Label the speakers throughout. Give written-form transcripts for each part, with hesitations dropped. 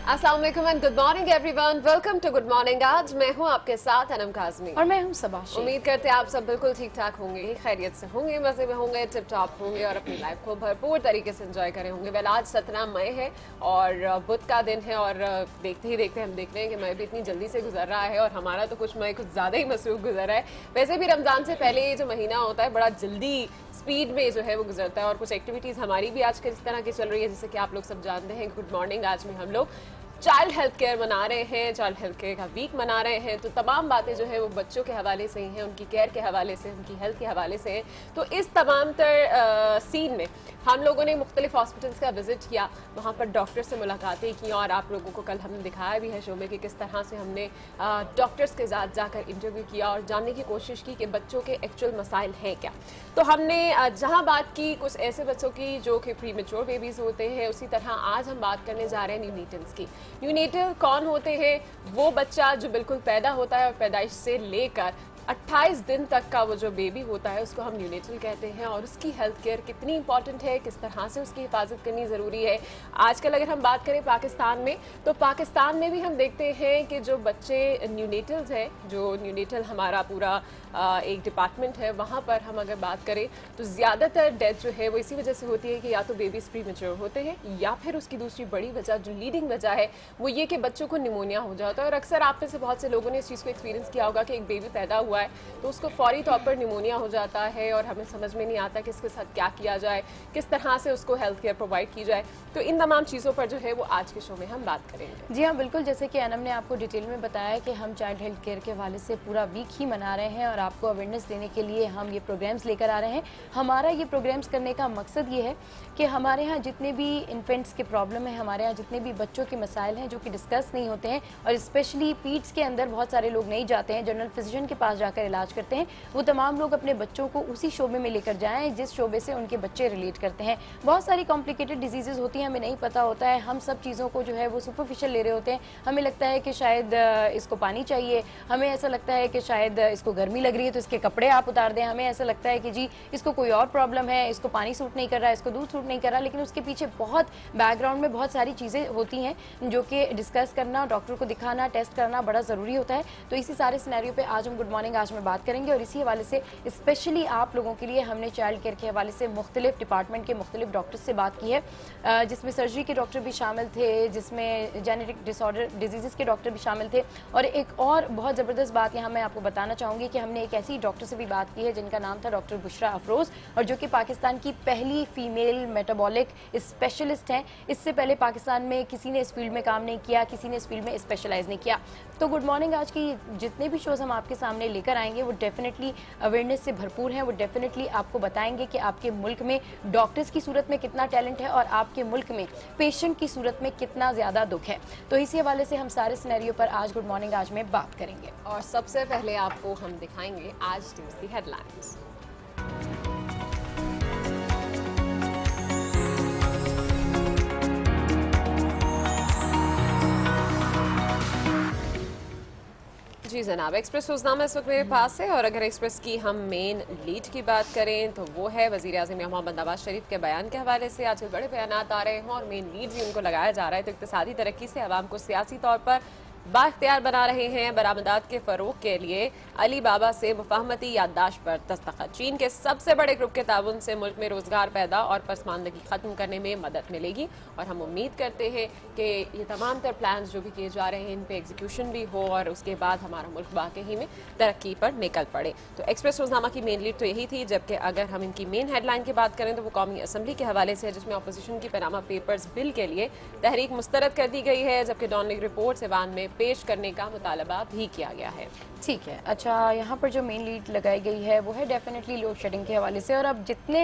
Speaker 1: अस्सलाम वालेकुम and good morning everyone, welcome to good morning. आज मैं हूं आपके साथ अनम काज़मी
Speaker 2: और मैं हूं सबा शेख।
Speaker 1: उम्मीद करते हैं आप सब बिल्कुल ठीक ठाक होंगे, खैरियत से होंगे, मजे में होंगे, टिप टॉप होंगे और अपनी लाइफ को भरपूर तरीके से एंजॉय करे होंगे। वेल आज 17 मई है और बुध का दिन है और देखते ही देखते हम देख रहे हैं कि मई भी इतनी जल्दी से गुजर रहा है और हमारा तो कुछ मई कुछ ज़्यादा ही मसरूफ गुजर रहा है। वैसे भी रमज़ान से पहले ये जो महीना होता है बड़ा जल्दी स्पीड में जो है वो गुजरता है और कुछ एक्टिविटीज़ हमारी भी आज इस तरह की चल रही है जैसे कि आप लोग सब जानते हैं। गुड मॉर्निंग आज में हम लोग चाइल्ड हेल्थ केयर मना रहे हैं, चाइल्ड हेल्थ केयर का वीक मना रहे हैं, तो तमाम बातें जो है वो बच्चों के हवाले से ही हैं, उनकी केयर के हवाले से, उनकी हेल्थ के हवाले से हैं। तो इस तमाम तर सीन में हम लोगों ने मुख्तलिफ हॉस्पिटल्स का विजिट किया, वहाँ पर डॉक्टर से मुलाकातें की और आप लोगों को कल हमने दिखाया भी है शो में कि किस तरह से हमने डॉक्टर्स के साथ जाकर इंटरव्यू किया और जानने की कोशिश की कि बच्चों के एक्चुअल मसाइल हैं क्या। तो हमने जहाँ बात की कुछ ऐसे बच्चों की जो कि प्री मेच्योर बेबीज़ होते हैं, उसी तरह आज हम बात करने जा रहे हैं न्यूनेटल्स की। न्यूनेटल कौन होते हैं? वो बच्चा जो बिल्कुल पैदा होता है और पैदाइश से लेकर 28 दिन तक का वो जो बेबी होता है उसको हम न्यूनेटल कहते हैं और उसकी हेल्थ केयर कितनी इंपॉर्टेंट है, किस तरह से उसकी हिफाजत करनी ज़रूरी है। आजकल अगर हम बात करें पाकिस्तान में, तो पाकिस्तान में भी हम देखते हैं कि जो बच्चे न्यूनेटल्स हैं, जो न्यूनेटल हमारा पूरा एक डिपार्टमेंट है, वहाँ पर हम अगर बात करें तो ज़्यादातर डेथ जो है वो इसी वजह से होती है कि या तो बेबीज़ प्री मेच्योर होते हैं या फिर उसकी दूसरी बड़ी वजह जो लीडिंग वजह है वो ये कि बच्चों को निमोनिया हो जाता है। और अक्सर आप में से बहुत से लोगों ने इस चीज़ को एक्सपीरियंस किया होगा कि एक बेबी पैदा हुआ है तो उसको फौरी तौर पर निमोनिया हो जाता है और हमें समझ में नहीं आता कि इसके साथ क्या किया जाए, किस तरह से उसको हेल्थ केयर प्रोवाइड की जाए। तो इन तमाम चीज़ों पर जो है वो आज के शो में हम बात करेंगे।
Speaker 2: जी हाँ, बिल्कुल, जैसे कि अनम ने आपको डिटेल में बताया कि हम चाइल्ड हेल्थ केयर के हवाले से पूरा वीक ही मना रहे हैं और आपको अवेयरनेस देने के लिए हम ये प्रोग्राम्स लेकर आ रहे हैं। हमारा ये प्रोग्राम्स करने का मकसद ये है कि हमारे यहाँ जितने भी इन्फेंट्स के प्रॉब्लम है, हमारे यहाँ जितने भी बच्चों के मसाइल हैं जो कि डिस्कस नहीं होते हैं और स्पेशली पीड्स के अंदर बहुत सारे लोग नहीं जाते हैं, जनरल फिजिशियन के पास जाकर इलाज करते हैं, वो तमाम लोग अपने बच्चों को उसी शोबे में लेकर जाएं जिस शोबे से उनके बच्चे रिलेट करते हैं। बहुत सारी कॉम्प्लिकेटेड डिजीज़ेज होती हैं, हमें नहीं पता होता है, हम सब चीज़ों को जो है वो सुपरफिशियल ले रहे होते हैं। हमें लगता है कि शायद इसको पानी चाहिए, हमें ऐसा लगता है कि शायद इसको गर्मी लग रही है तो इसके कपड़े आप उतार दें, हमें ऐसा लगता है कि जी इसको कोई और प्रॉब्लम है, इसको पानी सूट नहीं कर रहा है, इसको दूध सूट नहीं कर रहा, लेकिन उसके पीछे बहुत बैकग्राउंड में बहुत सारी चीज़ें होती हैं जो कि डिस्कस करना, डॉक्टर को दिखाना, टेस्ट करना बड़ा ज़रूरी होता है। तो इसी सारे सिनेरियो पे आज हम गुड मॉर्निंग आज में बात करेंगे और इसी हवाले से स्पेशली आप लोगों के लिए हमने चाइल्ड केयर के हवाले से मुख्तलिफ डिपार्टमेंट के मुख्तलिफ डॉक्टर्स से बात की है, जिसमें सर्जरी के डॉक्टर भी शामिल थे, जिसमें जेनेटिक डिसऑर्डर डिजीज़ के डॉक्टर भी शामिल थे। और एक और बहुत ज़बरदस्त बात यहाँ मैं आपको बताना चाहूँगी कि हमने एक ऐसी डॉक्टर से भी बात की है जिनका नाम था डॉक्टर बुशरा अफरोज़ और जो कि पाकिस्तान की पहली फीमेल मेटाबॉलिक स्पेशलिस्ट हैं। इससे पहले पाकिस्तान में किसी ने इस फील्ड में काम नहीं किया, किसी ने इस फील्ड में स्पेशलाइज नहीं किया। तो गुड मॉर्निंग आज की जितने भी शोज़ हम आपके सामने लेकर आएंगे वो डेफिनेटली अवेयरनेस से भरपूर हैं, वो डेफिनेटली आपको बताएंगे कि आपके मुल्क में डॉक्टर्स की सूरत में कितना टैलेंट है और आपके मुल्क में पेशेंट की सूरत में कितना ज़्यादा दुख है। तो इसी हवाले से हम सारे सिनेरियो पर आज गुड मॉर्निंग आज में बात करेंगे
Speaker 1: और सबसे पहले आपको हम दिखाएंगे आज न्यूज़ की हेडलाइंस। जी जनाब, एक्सप्रेस रोजनामा इस वक्त मेरे पास है और अगर एक्सप्रेस की हम मेन लीड की बात करें तो वो है वज़ीर आज़म मोहम्मद नवाज शरीफ के बयान के हवाले से। आजकल बड़े बयान आ रहे हैं और मेन लीड भी उनको लगाया जा रहा है। तो इक़्तिसादी तरक्की से अवाम को सियासी तौर पर बाख्तियार बना रहे हैं। बरामदात के फ़रोग के लिए अली बाबा से मुफाहमती याददाश्त पर दस्तखत। चीन के सबसे बड़े ग्रुप के ताउन से मुल्क में रोज़गार पैदा और पसमानदगी ख़त्म करने में मदद मिलेगी और हम उम्मीद करते हैं कि ये तमाम तर प्लान्स जो भी किए जा रहे हैं इन पे एग्जीक्यूशन भी हो और उसके बाद हमारा मुल्क वाकई में तरक्की पर निकल पड़े। तो एक्सप्रेस रोजनामा की मेन लीड तो यही थी, जबकि अगर हम इनकी मेन हेडलाइन की बात करें तो वो कौमी असम्बली के हवाले से है, जिसमें अपोजिशन की पनामा पेपर्स बिल के लिए तहरीक मुस्तरद कर दी गई है, जबकि डॉनिक रिपोर्ट ऐवान में पेश करने का मुतालबा भी किया गया है।
Speaker 2: ठीक है, अच्छा, यहाँ पर जो मेन लीड लगाई गई है वो है डेफिनेटली लोड शेडिंग के हवाले से और अब जितने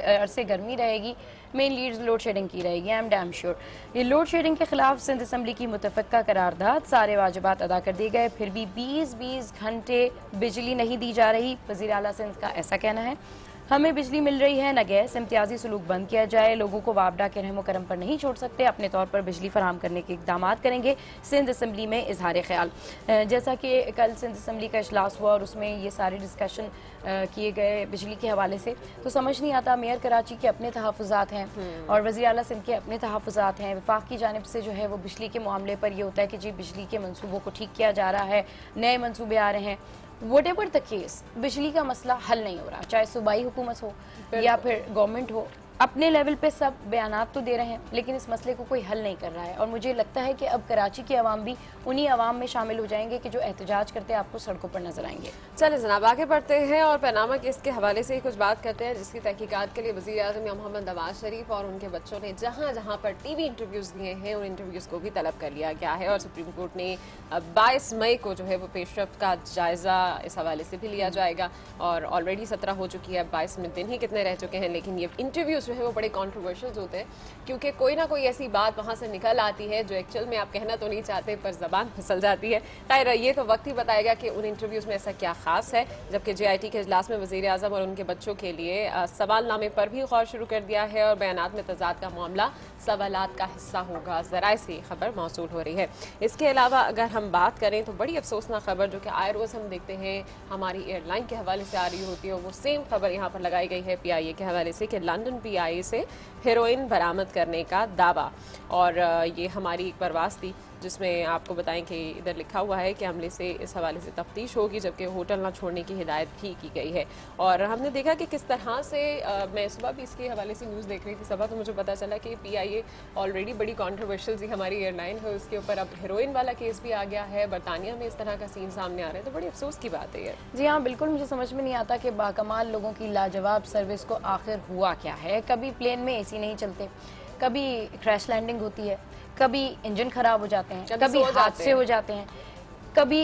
Speaker 2: अरसे गर्मी रहेगी मेन लीड लोड शेडिंग की रहेगी। I am damn sure. ये लोड शेडिंग के खिलाफ सिंध असम्बली की मुतफ़क्का करारदाद, सारे वाजिबात अदा कर दिए गए, फिर भी 20-20 घंटे बिजली नहीं दी जा रही, वज़ीर आला सिंध का ऐसा कहना है। हमें बिजली मिल रही है न गैस, इम्तियाजी सलूक बंद किया जाए, लोगों को वापडा के रहमो करम पर नहीं छोड़ सकते, अपने तौर पर बिजली फराहम करने के इकदाम करेंगे। सिंध असम्बली में इजहार ख्याल। जैसा कि कल सिंध असम्बली का इजलास हुआ और उसमें ये सारे डिस्कशन किए गए बिजली के हवाले से, तो समझ नहीं आता, मेयर कराची के अपने तहफ़्फ़ुज़ात हैं और वज़ीर आला सिंध के अपने तहफ़्फ़ुज़ात हैं। वफाक की जानिब से जो है वो बिजली के मामले पर ये होता है कि जी बिजली के मनसूबों को ठीक किया जा रहा है, नए मनसूबे आ रहे हैं। वटेवर द केस, बिजली का मसला हल नहीं हो रहा, चाहे सूबाई हुकूमत हो या फिर गवर्नमेंट हो। अपने लेवल पे सब बयानात तो दे रहे हैं लेकिन इस मसले को कोई हल नहीं कर रहा है। और मुझे लगता है कि अब कराची के अवाम भी उन्हीं अवाम में शामिल हो जाएंगे कि जो एहतजाज करते हैं आपको सड़कों पर नजर आएंगे।
Speaker 1: चले जनाब आगे बढ़ते हैं और पनामा केस के हवाले से ही कुछ बात करते हैं, जिसकी तहकीकात के लिए वज़ीर आज़म या मोहम्मद नवाज शरीफ और उनके बच्चों ने जहाँ जहाँ पर टीवी इंटरव्यूज़ दिए हैं उन इंटरव्यूज़ को भी तलब कर लिया गया है। और सुप्रीम कोर्ट ने 22 मई को जो है वो पेशरफ्त का जायज़ा इस हवाले से भी लिया जाएगा। और ऑलरेडी 17 हो चुकी है, 22 में दिन ही कितने रह चुके हैं, लेकिन ये इंटरव्यूज़ जो है वो बड़े कॉन्ट्रोवर्शियल होते हैं क्योंकि कोई ना कोई ऐसी बात वहाँ से निकल आती है जो एक्चुअल में आप कहना तो नहीं चाहते पर ज़बान फिसल जाती है। खैर ये तो वक्त ही बताएगा कि उन इंटरव्यूज़ में ऐसा क्या खास है। जबकि JIT के इजलास में वज़ीर आज़म और उनके बच्चों के लिए सवालनामे पर भी गौर शुरू कर दिया है और बयानात में तजाद का मामला सवालात का हिस्सा होगा। ज़राए से खबर मौसूल हो रही है। इसके अलावा अगर हम बात करें तो बड़ी अफसोसनाक खबर जो कि आए रोज़ हम देखते हैं हमारी एयरलाइन के हवाले से आ रही होती है, वो सेम खबर यहाँ पर लगाई गई है PIA के हवाले से कि लंदन PIA से हेरोइन बरामद करने का दावा। और ये हमारी एक परवाज़ थी जिसमें आपको बताएं कि इधर लिखा हुआ है कि हमले से इस हवाले से तफ्तीश होगी, जबकि होटल ना छोड़ने की हिदायत भी की गई है। और हमने देखा कि किस तरह से मैं सुबह भी इसके हवाले से न्यूज़ देख रही थी सुबह, तो मुझे पता चला कि PIA ऑलरेडी बड़ी कॉन्ट्रोवर्शियल थी हमारी एयरलाइन है, उसके ऊपर अब हेरोइन वाला केस भी आ गया है। बरतानिया में इस तरह का सीन सामने आ रहा है, तो बड़ी अफसोस की बात है ये।
Speaker 2: जी हाँ बिल्कुल, मुझे समझ में नहीं आता कि बाकमाल लोगों की लाजवाब सर्विस को आखिर हुआ क्या है। कभी प्लेन में AC नहीं चलते, कभी क्रैश लैंडिंग होती है, कभी इंजन खराब हो जाते हैं, कभी हादसे हो जाते हैं, कभी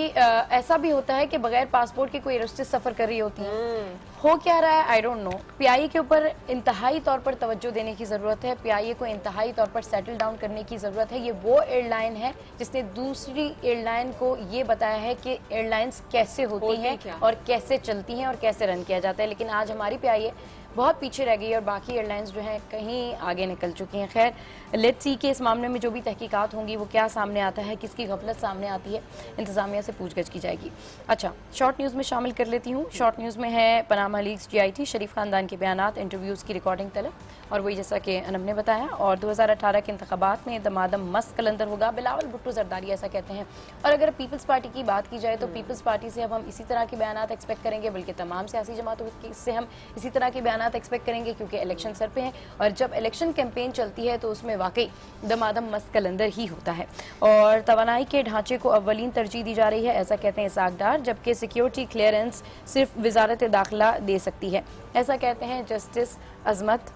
Speaker 2: ऐसा भी होता है कि बगैर पासपोर्ट के कोई एयरहोस्टेस सफर कर रही होती है। हो क्या रहा है आई डोंट नो। PIA के ऊपर इंतहाई तौर पर तवज्जो देने की ज़रूरत है। PIA को इंतहाई तौर पर सेटल डाउन करने की ज़रूरत है। ये वो एयरलाइन है जिसने दूसरी एयरलाइन को ये बताया है कि एयरलाइंस कैसे होती हैं और कैसे चलती हैं और कैसे रन किया जाता है। लेकिन आज हमारी PIA बहुत पीछे रह गई और बाकी एयरलाइंस जो हैं कहीं आगे निकल चुकी हैं। खैर लेट्स सी कि इस मामले में जो भी तहकीकात होंगी वो क्या सामने आता है, किसकी गफलत सामने आती है, इंतज़ामिया से पूछगछ की जाएगी। अच्छा, शॉर्ट न्यूज़ में शामिल कर लेती हूँ। शॉर्ट न्यूज़ में है पनामा लीक्स JIT शरीफ खानदान के बयानात, इंटरव्यूज़ की रिकॉर्डिंग तलब और वही जैसा कि अनम ने बताया। और 2018 के इंतखाबात में दमादम मस्त कलंदर होगा, बिलावल भुट्टो जरदारी ऐसा कहते हैं। और अगर पीपल्स पार्टी की बात की जाए तो पीपल्स पार्टी से अब हम इसी तरह के बयानात एक्सपेक्ट करेंगे, बल्कि तमाम सियासी जमातों से हम इसी तरह के बयानात एक्सपेक्ट करेंगे क्योंकि इलेक्शन सर पे हैं और जब इलेक्शन कैंपेन चलती है तो उसमें वाकई दमादम मस्त कलंदर ही होता है। और तवानाई के ढांचे को अव्वलीन तरजीह दी जा रही है, ऐसा कहते हैं इसाक डार, जबकि सिक्योरिटी क्लियरेंस सिर्फ वजारत दाखिला दे सकती है, ऐसा कहते हैं जस्टिस अजमत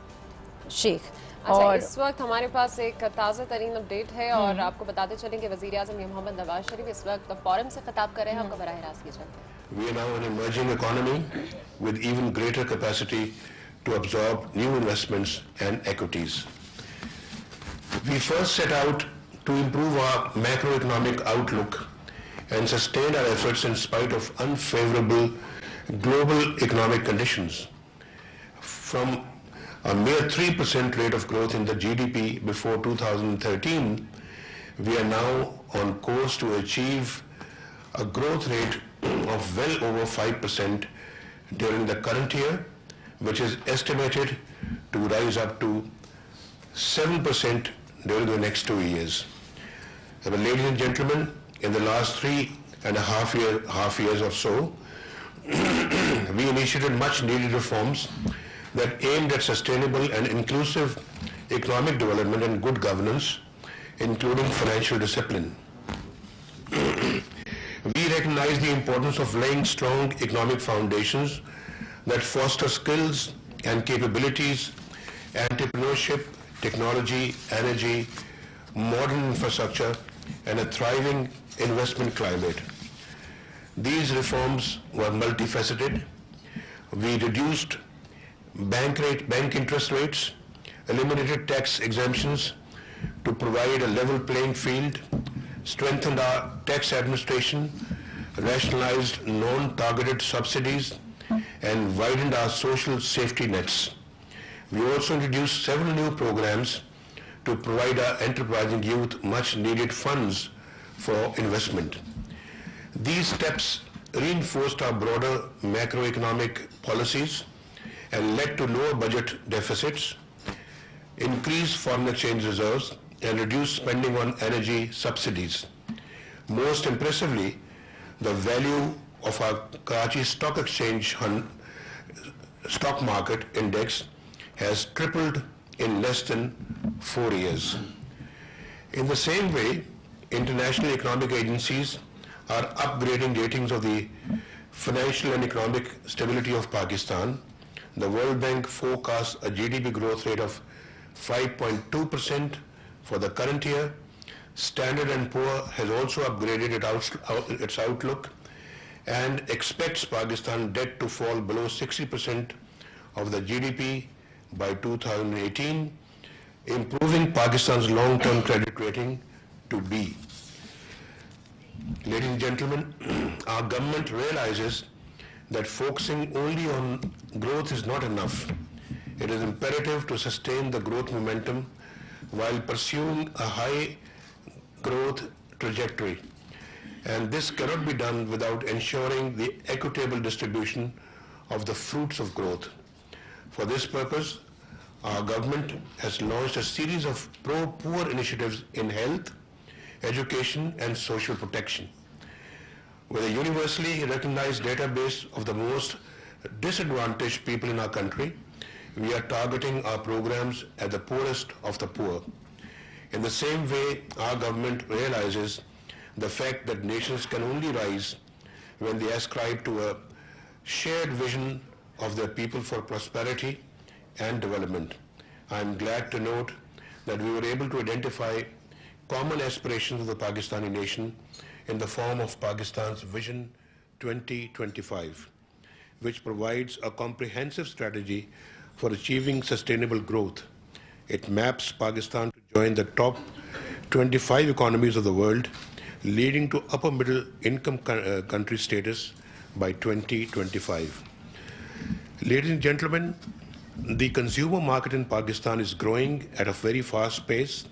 Speaker 2: शेख।
Speaker 1: और इस वक्त हमारे पास एक ताज़ा तरीन अपडेट है और आपको बताते चलें कि वज़ीर आज़म मोहम्मद नवाज शरीफ इस वक्त फोरम से खिताब कर रहे हैं। आपको बराह रास्त की चलते हैं।
Speaker 3: We are now an emerging economy with even greater capacity to absorb new investments and equities. We first set out to improve our macroeconomic outlook and sustain our efforts in spite of unfavorable global economic conditions. From a mere 3% rate of growth in the GDP before 2013, we are now on course to achieve a growth rate of well over 5% during the current year, which is estimated to rise up to 7% during the next 2 years. But ladies and gentlemen, in the last 3.5 years or so, we initiated much needed reforms that aimed at sustainable and inclusive economic development and good governance, including financial discipline. We recognize the importance of laying strong economic foundations that foster skills and capabilities, entrepreneurship, technology, energy, modern infrastructure, and a thriving investment climate. These reforms were multifaceted. We reduced bank interest rates, eliminated tax exemptions to provide a level playing field, strengthened our tax administration, rationalized non-targeted subsidies, and widened our social safety nets. We also introduced several new programs to provide our enterprising youth much needed funds for investment. These steps reinforced our broader macroeconomic policies and led to lower budget deficits, increased foreign exchange reserves, and reduced spending on energy subsidies. Most impressively, the value of our Karachi Stock Exchange stock market index has tripled in less than 4 years. In the same way, international economic agencies are upgrading ratings of the financial and economic stability of Pakistan. The World Bank forecasts a GDP growth rate of 5.2% for the current year. Standard & Poor has also upgraded its outlook and expects Pakistan debt to fall below 60% of the GDP by 2018, improving Pakistan's long-term credit rating to B. Ladies and gentlemen, our government realizes that focusing only on growth is not enough. It is imperative to sustain the growth momentum while pursuing a high growth trajectory. And this cannot be done without ensuring the equitable distribution of the fruits of growth. For this purpose, our government has launched a series of pro-poor initiatives in health, education, and social protection. With a universally recognized database of the most disadvantaged people in our country, we are targeting our programs at the poorest of the poor. In the same way, our government realizes the fact that nations can only rise when they ascribe to a shared vision of their people for prosperity and development. I am glad to note that we were able to identify common aspirations of the Pakistani nation in the form of Pakistan's Vision 2025, which provides a comprehensive strategy for achieving sustainable growth. It maps Pakistan to join the top 25 economies of the world, leading to upper middle income country status by 2025. Ladies and gentlemen, the consumer market in Pakistan is growing at a very fast pace.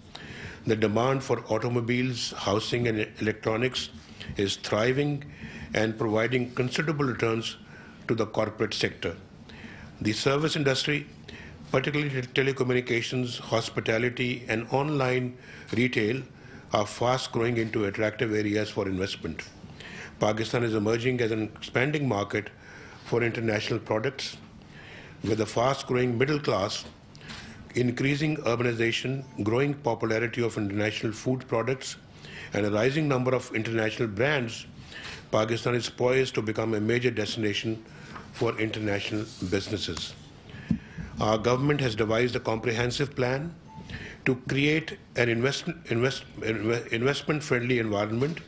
Speaker 3: The demand for automobiles, housing, and electronics is thriving and providing considerable returns to the corporate sector. The service industry, particularly telecommunications, hospitality, and online retail, are fast growing into attractive areas for investment. Pakistan is emerging as an expanding market for international products. With a fast-growing middle class, increasing urbanization, growing popularity of international food products, and a rising number of international brands, Pakistan is poised to become a major destination for international businesses. Our government has devised a comprehensive plan to create an investment-friendly environment.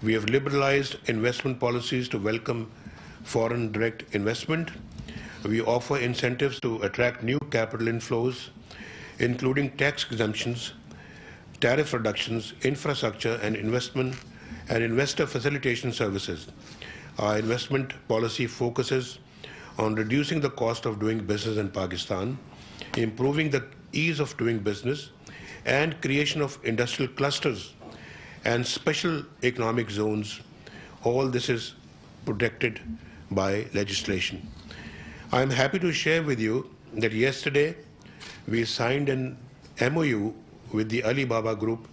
Speaker 3: We have liberalized investment policies to welcome foreign direct investment. We offer incentives to attract new capital inflows, including tax exemptions, tariff reductions, infrastructure, and investment and investor facilitation services. Our investment policy focuses on reducing the cost of doing business in Pakistan, improving the ease of doing business, and creation of industrial clusters and special economic zones. All this is protected by legislation. I am happy to share with you that yesterday we signed an MOU with the Alibaba Group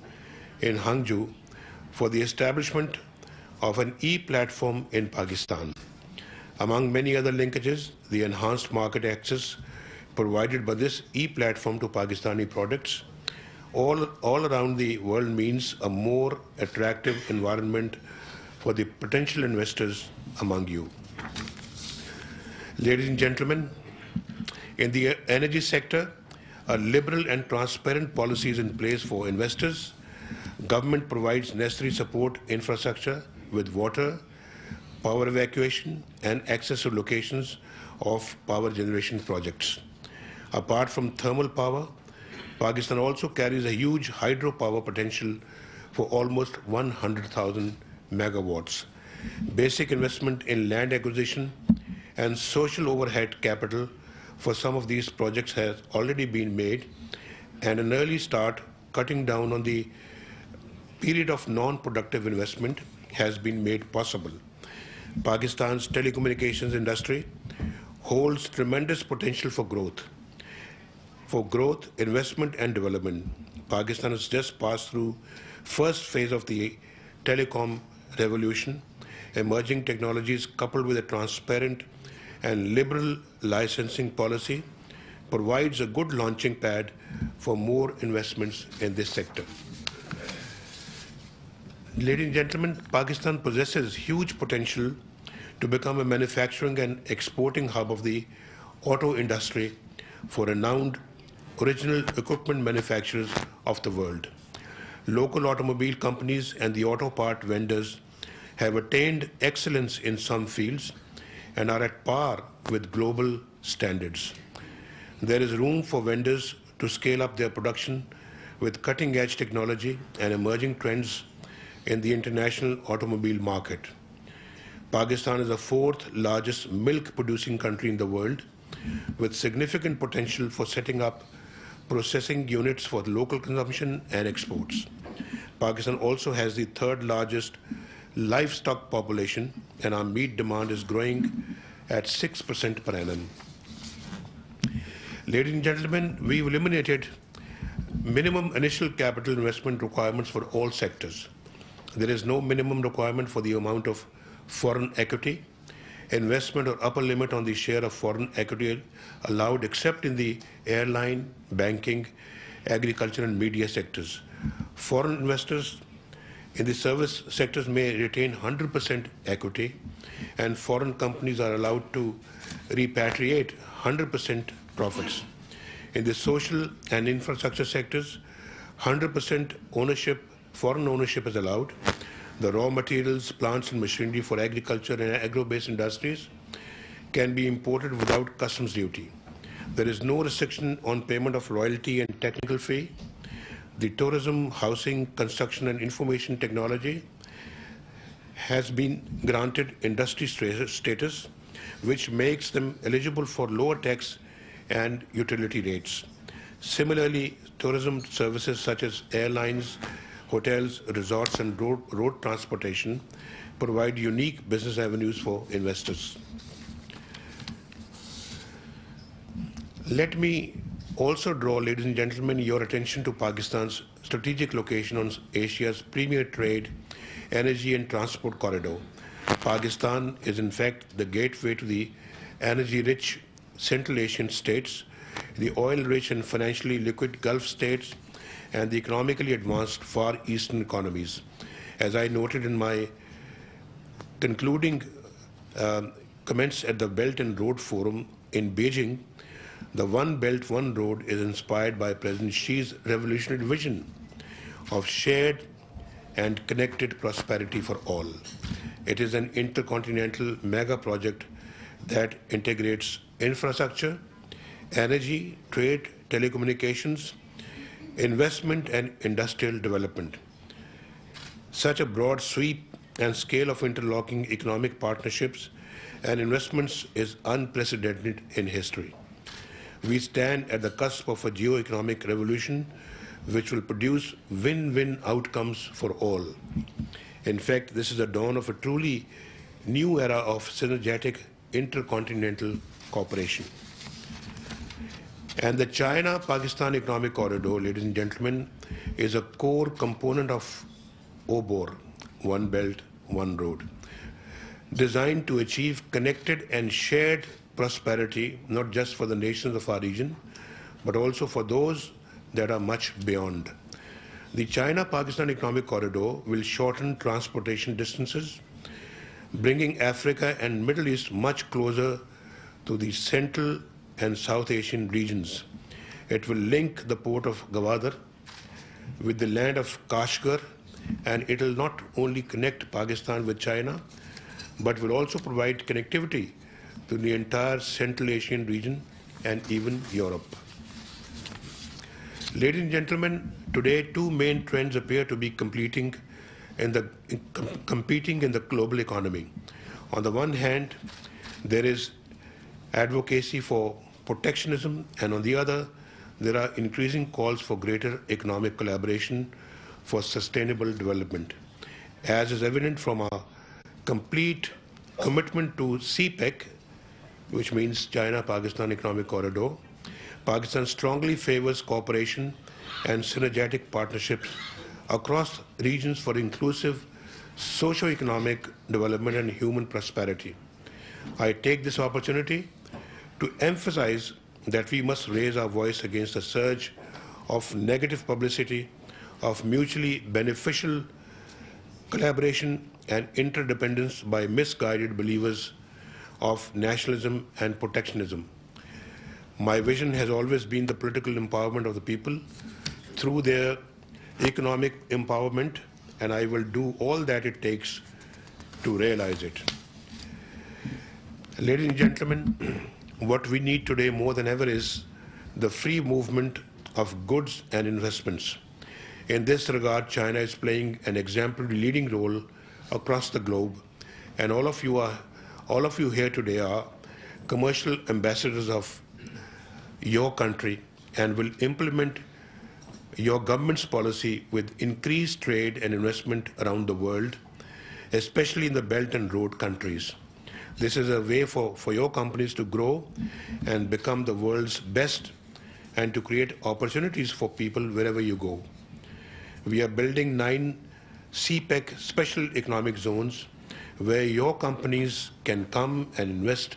Speaker 3: in Hangzhou for the establishment of an e-platform in Pakistan. Among many other linkages, the enhanced market access provided by this e-platform to Pakistani products all around the world means a more attractive environment for the potential investors among you. Ladies and gentlemen, in the energy sector, a liberal and transparent policy is in place for investors. Government provides necessary support infrastructure with water, power evacuation, and access to locations of power generation projects. Apart from thermal power, Pakistan also carries a huge hydropower potential for almost 100,000 megawatts. Basic investment in land acquisition and social overhead capital for some of these projects has already been made, and an early start cutting down on the period of non-productive investment has been made possible. Pakistan's telecommunications industry holds tremendous potential for growth. Investment and development. Pakistan has just passed through first phase of the telecom revolution. Emerging technologies coupled with a transparent and liberal licensing policy provides a good launching pad for more investments in this sector. Ladies and gentlemen, Pakistan possesses huge potential to become a manufacturing and exporting hub of the auto industry for renowned original equipment manufacturers of the world. Local automobile companies and the auto part vendors have attained excellence in some fields and are at par with global standards. There is room for vendors to scale up their production with cutting-edge technology and emerging trends in the international automobile market. Pakistan is the fourth largest milk-producing country in the world, with significant potential for setting up processing units for local consumption and exports. Pakistan also has the third largest livestock population, and our meat demand is growing at 6% per annum. Ladies and gentlemen, we've eliminated minimum initial capital investment requirements for all sectors. There is no minimum requirement for the amount of foreign equity, investment or upper limit on the share of foreign equity allowed except in the airline, banking, agriculture and media sectors. Foreign investors in the service sectors may retain 100% equity, and foreign companies are allowed to repatriate 100% profits. In the social and infrastructure sectors, 100% ownership, foreign ownership is allowed. The raw materials, plants and machinery for agriculture and agro-based industries can be imported without customs duty. There is no restriction on payment of royalty and technical fee. The tourism, housing, construction and information technology has been granted industry status, which makes them eligible for lower tax and utility rates. Similarly, tourism services such as airlines, hotels, resorts and road transportation provide unique business avenues for investors. Let me also draw, ladies and gentlemen, your attention to Pakistan's strategic location on Asia's premier trade, energy and transport corridor. Pakistan is in fact the gateway to the energy-rich Central Asian states, the oil-rich and financially liquid Gulf states, and the economically advanced Far Eastern economies. As I noted in my concluding comments at the Belt and Road Forum in Beijing, the One Belt, One Road is inspired by President Xi's revolutionary vision of shared and connected prosperity for all. It is an intercontinental mega project that integrates infrastructure, energy, trade, telecommunications, investment and industrial development. Such a broad sweep and scale of interlocking economic partnerships and investments is unprecedented in history. We stand at the cusp of a geo-economic revolution which will produce win-win outcomes for all. In fact, this is the dawn of a truly new era of synergetic intercontinental cooperation. And the China-Pakistan Economic Corridor, ladies and gentlemen, is a core component of OBOR, One Belt, One Road, designed to achieve connected and shared prosperity, not just for the nations of our region, but also for those that are much beyond. The China-Pakistan Economic Corridor will shorten transportation distances, bringing Africa and Middle East much closer to the Central and South Asian regions. It will link the port of Gwadar with the land of Kashgar, and it will not only connect Pakistan with China, but will also provide connectivity to the entire Central Asian region and even Europe. Ladies and gentlemen, today two main trends appear to be competing in the global economy. On the one hand, there is advocacy for protectionism, and on the other, there are increasing calls for greater economic collaboration for sustainable development. As is evident from our complete commitment to CPEC, which means China-Pakistan Economic Corridor, Pakistan strongly favors cooperation and synergetic partnerships across regions for inclusive socio-economic development and human prosperity. I take this opportunity to emphasize that we must raise our voice against the surge of negative publicity, of mutually beneficial collaboration and interdependence by misguided believers of nationalism and protectionism. My vision has always been the political empowerment of the people through their economic empowerment, and I will do all that it takes to realize it. Ladies and gentlemen, what we need today more than ever is the free movement of goods and investments. In this regard, China is playing an exemplary leading role across the globe, and all of you here today are commercial ambassadors of your country and will implement your government's policy with increased trade and investment around the world, especially in the Belt and Road countries. This is a way for your companies to grow and become the world's best and to create opportunities for people wherever you go. We are building 9 CPEC special economic zones where your companies can come and invest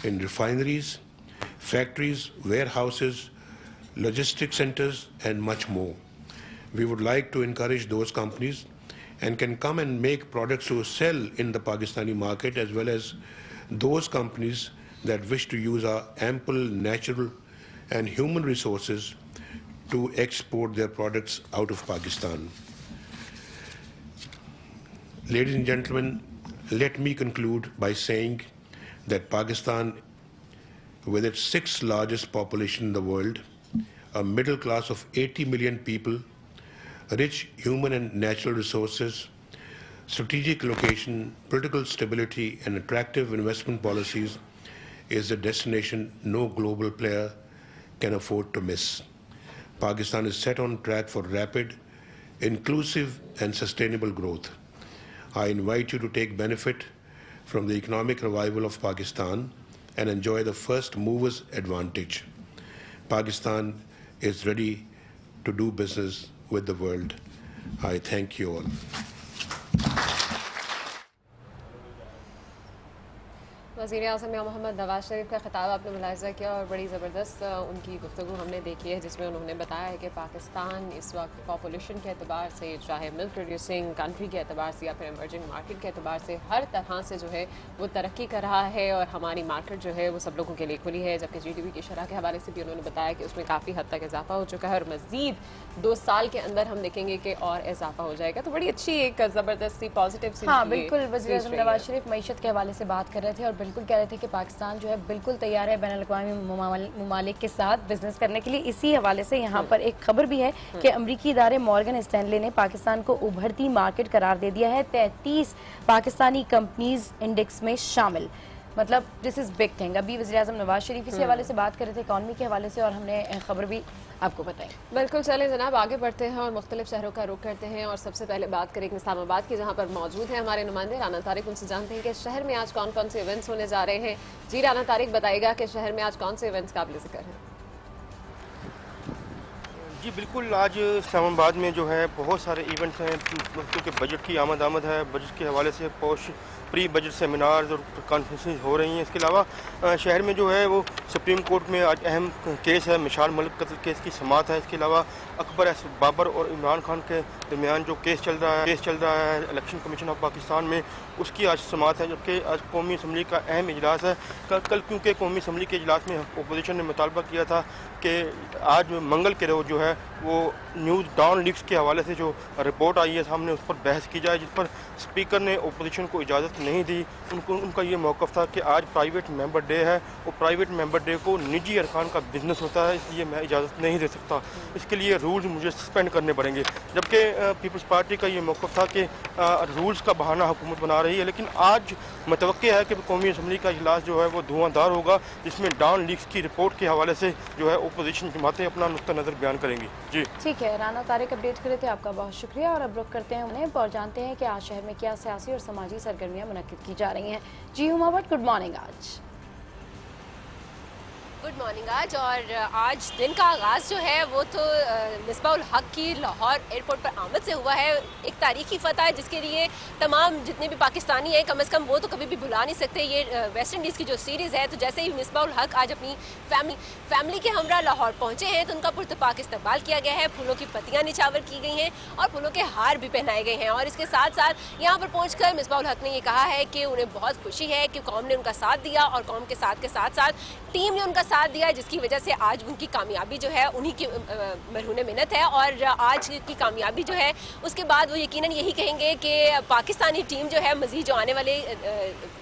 Speaker 3: in refineries, factories, warehouses, logistics centers, and much more. We would like to encourage those companies and can come and make products to sell in the Pakistani market, as well as those companies that wish to use our ample natural and human resources to export their products out of Pakistan. Ladies and gentlemen, let me conclude by saying that Pakistan, with its 6th largest population in the world, a middle class of 80 million people, rich human and natural resources, strategic location, political stability, and attractive investment policies, is a destination no global player can afford to miss. Pakistan is set on track for rapid, inclusive, and sustainable growth. I invite you to take benefit from the economic revival of Pakistan and enjoy the first mover's advantage. Pakistan is ready to do business with the world. I thank you all.
Speaker 1: वज़ीर-ए-आज़म मोहम्मद नवाज शरीफ का खिताब आपने मुलाहिज़ा किया और बड़ी ज़बरदस्त उनकी गुफ्तगू हमने देखी है, जिसमें उन्होंने बताया है कि पाकिस्तान इस वक्त पॉपुलेशन के अतबार से, चाहे मिल्क प्रोड्यूसिंग कंट्री के अतबार से या फिर एमर्जिंग मार्केट के अतबार से, हर तरह से जो है वो तरक्की कर रहा है और हमारी मार्केट जो है वो सब लोगों के लिए खुली है। जबकि GDP की शरह के हवाले से भी उन्होंने बताया कि उसमें काफ़ी हद तक इजाफा हो चुका है और मज़ीद 2 साल के अंदर हम देखेंगे कि और इजाफा हो जाएगा। तो बड़ी अच्छी एक ज़बरदस्त सी पॉजिटिव सी।
Speaker 2: हाँ बिल्कुल, वज़ीर-ए-आज़म नवाज शरीफ मईशत के हवाले से बात कर रहे थे और बिल्कुल कह रहे थे कि पाकिस्तान जो है बिल्कुल तैयार है बैनुल-अक़वामी ममालिक के साथ बिजनेस करने के लिए। इसी हवाले से यहाँ पर एक खबर भी है कि अमरीकी इदारे मॉर्गन स्टैनले ने पाकिस्तान को उभरती मार्केट करार दे दिया है। 33 पाकिस्तानी कंपनीज इंडेक्स में शामिल, मतलब दिस इज़ बिग थिंग। अभी वज़ीर-ए-आज़म नवाज शरीफ इसी हवाले से बात कर रहे थे, इकॉनमी के हवाले से, और हमने खबर भी आपको बताएं।
Speaker 1: बिल्कुल, चलें जनाब आगे बढ़ते हैं और मुख्तलिफ शहरों का रुख करते हैं और सबसे पहले बात करेंगे इस्लामाबाद की, जहां पर मौजूद हैं हमारे नुमाइंदे राना तारिक। उनसे जानते हैं कि शहर में आज कौन कौन से इवेंट्स होने जा रहे हैं। जी राना तारिक, बताइएगा कि शहर में आज कौन से इवेंट्स काबिल ज़िक्र हैं।
Speaker 4: जी बिल्कुल, आज इस्लामाबाद में जो है बहुत सारे इवेंट्स हैं, क्योंकि बजट की आमद है। बजट के हवाले से प्री बजट सेमिनार्स और कॉन्फ्रेंसेस हो रही हैं। इसके अलावा शहर में जो है वो सुप्रीम कोर्ट में आज अहम केस है, मिशाल मलिक कत्ल केस की समाअत है। इसके अलावा अकबर बाबर और इमरान खान के दरमियान जो केस चल रहा है इलेक्शन कमीशन ऑफ पाकिस्तान में, उसकी आज समाअत है। जबकि आज कौमी असम्बली का अहम इजलास है कल, क्योंकि कौमी असम्बली के इजलास में अपोजिशन ने मुतालबा किया था कि आज मंगल के रोज़ जो है है वो न्यूज़ डॉन लीक्स के हवाले से जो रिपोर्ट आई है सामने, उस पर बहस की जाए, जिस पर स्पीकर ने अपोजिशन को इजाज़त नहीं दी। उनका ये मौक़िफ़ था कि आज प्राइवेट मेंबर डे है और प्राइवेट मेंबर डे को निजी अरकान का बिजनेस होता है, इसलिए मैं इजाज़त नहीं दे सकता, इसके लिए रूल्स मुझे सस्पेंड करने पड़ेंगे। जबकि पीपल्स पार्टी का ये मौक़िफ़ था कि रूल्स का बहाना हुकूमत बना रही है। लेकिन आज मुतवक्किल है कि कौमी असम्बली का इजलास जो है वो धुआंधार होगा, जिसमें डॉन लीक्स की रिपोर्ट के हवाले से जो है अपोजिशन जमातें अपना नुक्ता नज़र बयान करेंगी। जी
Speaker 2: ठीक है, राना तारिक अपडेट करे थे, आपका बहुत शुक्रिया। और अब रुख करते हैं उन्हें और जानते हैं कि आज शहर में क्या सियासी और समाजी सरगर्मियाँ मुनक्किद की जा रही हैं। जी Huma Bhatt, good morning.
Speaker 1: Good morning. आज दिन का आगाज़ जो है वो तो मिसबाउल हक की लाहौर एयरपोर्ट पर आमद से हुआ है। एक तारीखी फ़तह है जिसके लिए तमाम जितने भी पाकिस्तानी हैं कम से कम वो तो कभी भी भुला नहीं सकते। ये वेस्ट इंडीज़ की जो सीरीज़ है, तो जैसे ही मिसबाउल हक आज अपनी फैमिली के हमरा लाहौर पहुँचे हैं तो उनका पुरतपाक इस्तकबाल किया गया है। फूलों की पत्तियाँ निछावर की गई हैं और फूलों के हार भी पहनाए गए हैं। और इसके साथ साथ यहाँ पर पहुँच कर मिसबाउल हक ने ये कहा है कि उन्हें बहुत खुशी है कि कौम ने उनका साथ दिया और कौम के साथ टीम ने उनका साथ दिया, जिसकी वजह से आज उनकी कामयाबी जो है उन्हीं की मरहून मिन्नत है। और आज की कामयाबी जो है उसके बाद वो यकीनन यही कहेंगे कि पाकिस्तानी टीम जो है मज़ीद जो आने वाले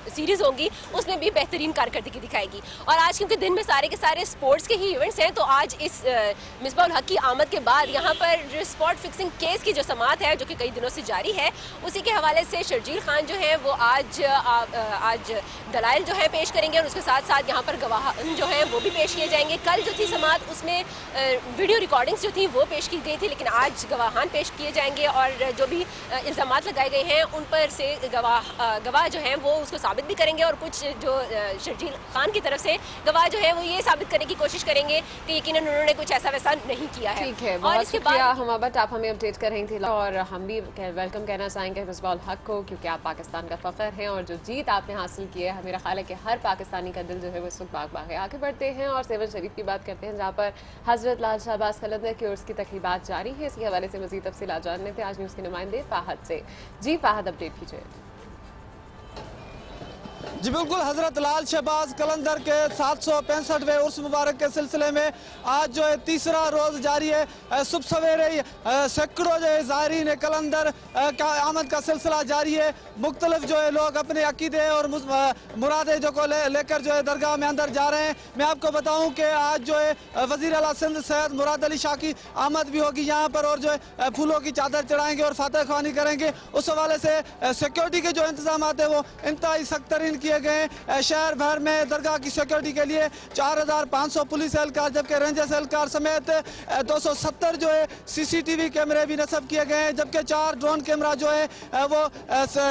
Speaker 1: सीरीज़ होंगी उसमें भी बेहतरीन कारकर्दगी दिखाएगी। और आज क्योंकि दिन में सारे के सारे स्पोर्ट्स के ही इवेंट्स हैं, तो आज इस मिसबाउल हक की आमद के बाद यहाँ पर स्पॉट फिक्सिंग केस की जो समाअत है जो कि कई दिनों से जारी है, उसी के हवाले से शर्जील खान जो है वो आज दलाइल जो है पेश करेंगे और उसके साथ साथ यहाँ पर गवाह जो है वो भी पेश किए जाएंगे। कल जो थी समाअत उसमें वीडियो रिकॉर्डिंग्स जो थी वो पेश की गई थी, लेकिन आज गवाहान पेश किए जाएंगे और जो भी इल्ज़ामात लगाए गए हैं उन पर से गवाह जो हैं वो उसको साबित भी करेंगे और कुछ जो शर्जील खान की तरफ से गवाह जो है वो ये साबित करने की कोशिश करेंगे कि यकीनन उन्होंने कुछ ऐसा वैसा नहीं किया है। ठीक है, बहुत शुक्रिया हुमा भट्ट, आप हमें अपडेट कर रही थी और हम भी वेलकम कहना चाहेंगे मिसबाउल हक को, क्योंकि आप पाकिस्तान का फ़ख्र हैं और जो जीत आपने हासिल की है, मेरा ख्याल है कि हर पाकिस्तानी का दिल जो है वो इस वक्त बाग बाग है। आगे बढ़ते हैं और सेवन शरीफ की बात करते हैं, जहाँ पर हज़रत लाल शहबाज कलंदर की उर्स की तकरीबात जारी है। इसके हवाले से मज़ीद तफसीलात जानने थे आज न्यूज़ के नुमाइंदे फाहद से। जी फाहद, अपडेट कीजिए।
Speaker 5: जी बिल्कुल, हज़रत लाल शहबाज कलंदर के 765वें उर्स मुबारक के सिलसिले में आज जो है तीसरा रोज़ जारी है। सुबह सवेरे सैकड़ों जो है ज़ायरीन कलंदर का आमद का सिलसिला जारी है। मुख्तलिफ जो है लोग अपने अकीदे और मुरादे जो को लेकर जो है दरगाह में अंदर जा रहे हैं। मैं आपको बताऊं कि आज जो है वज़ीर आला सिंध सैयद मुराद अली शाह की आमद भी होगी यहाँ पर और जो है फूलों की चादर चढ़ाएंगे और फातह ख्वानी करेंगे। उस हवाले से सिक्योरिटी के जो इंतजाम है वो इंतहाई सख्त तरीन किए गए। शहर भर में दरगाह की सिक्योरिटी के लिए 4500 पुलिस एहलकार जबकि रेंजर्स एहलकार समेत 270 जो है CCTV कैमरे भी नस्ब किए गए हैं, जबकि 4 ड्रोन कैमरा जो है वो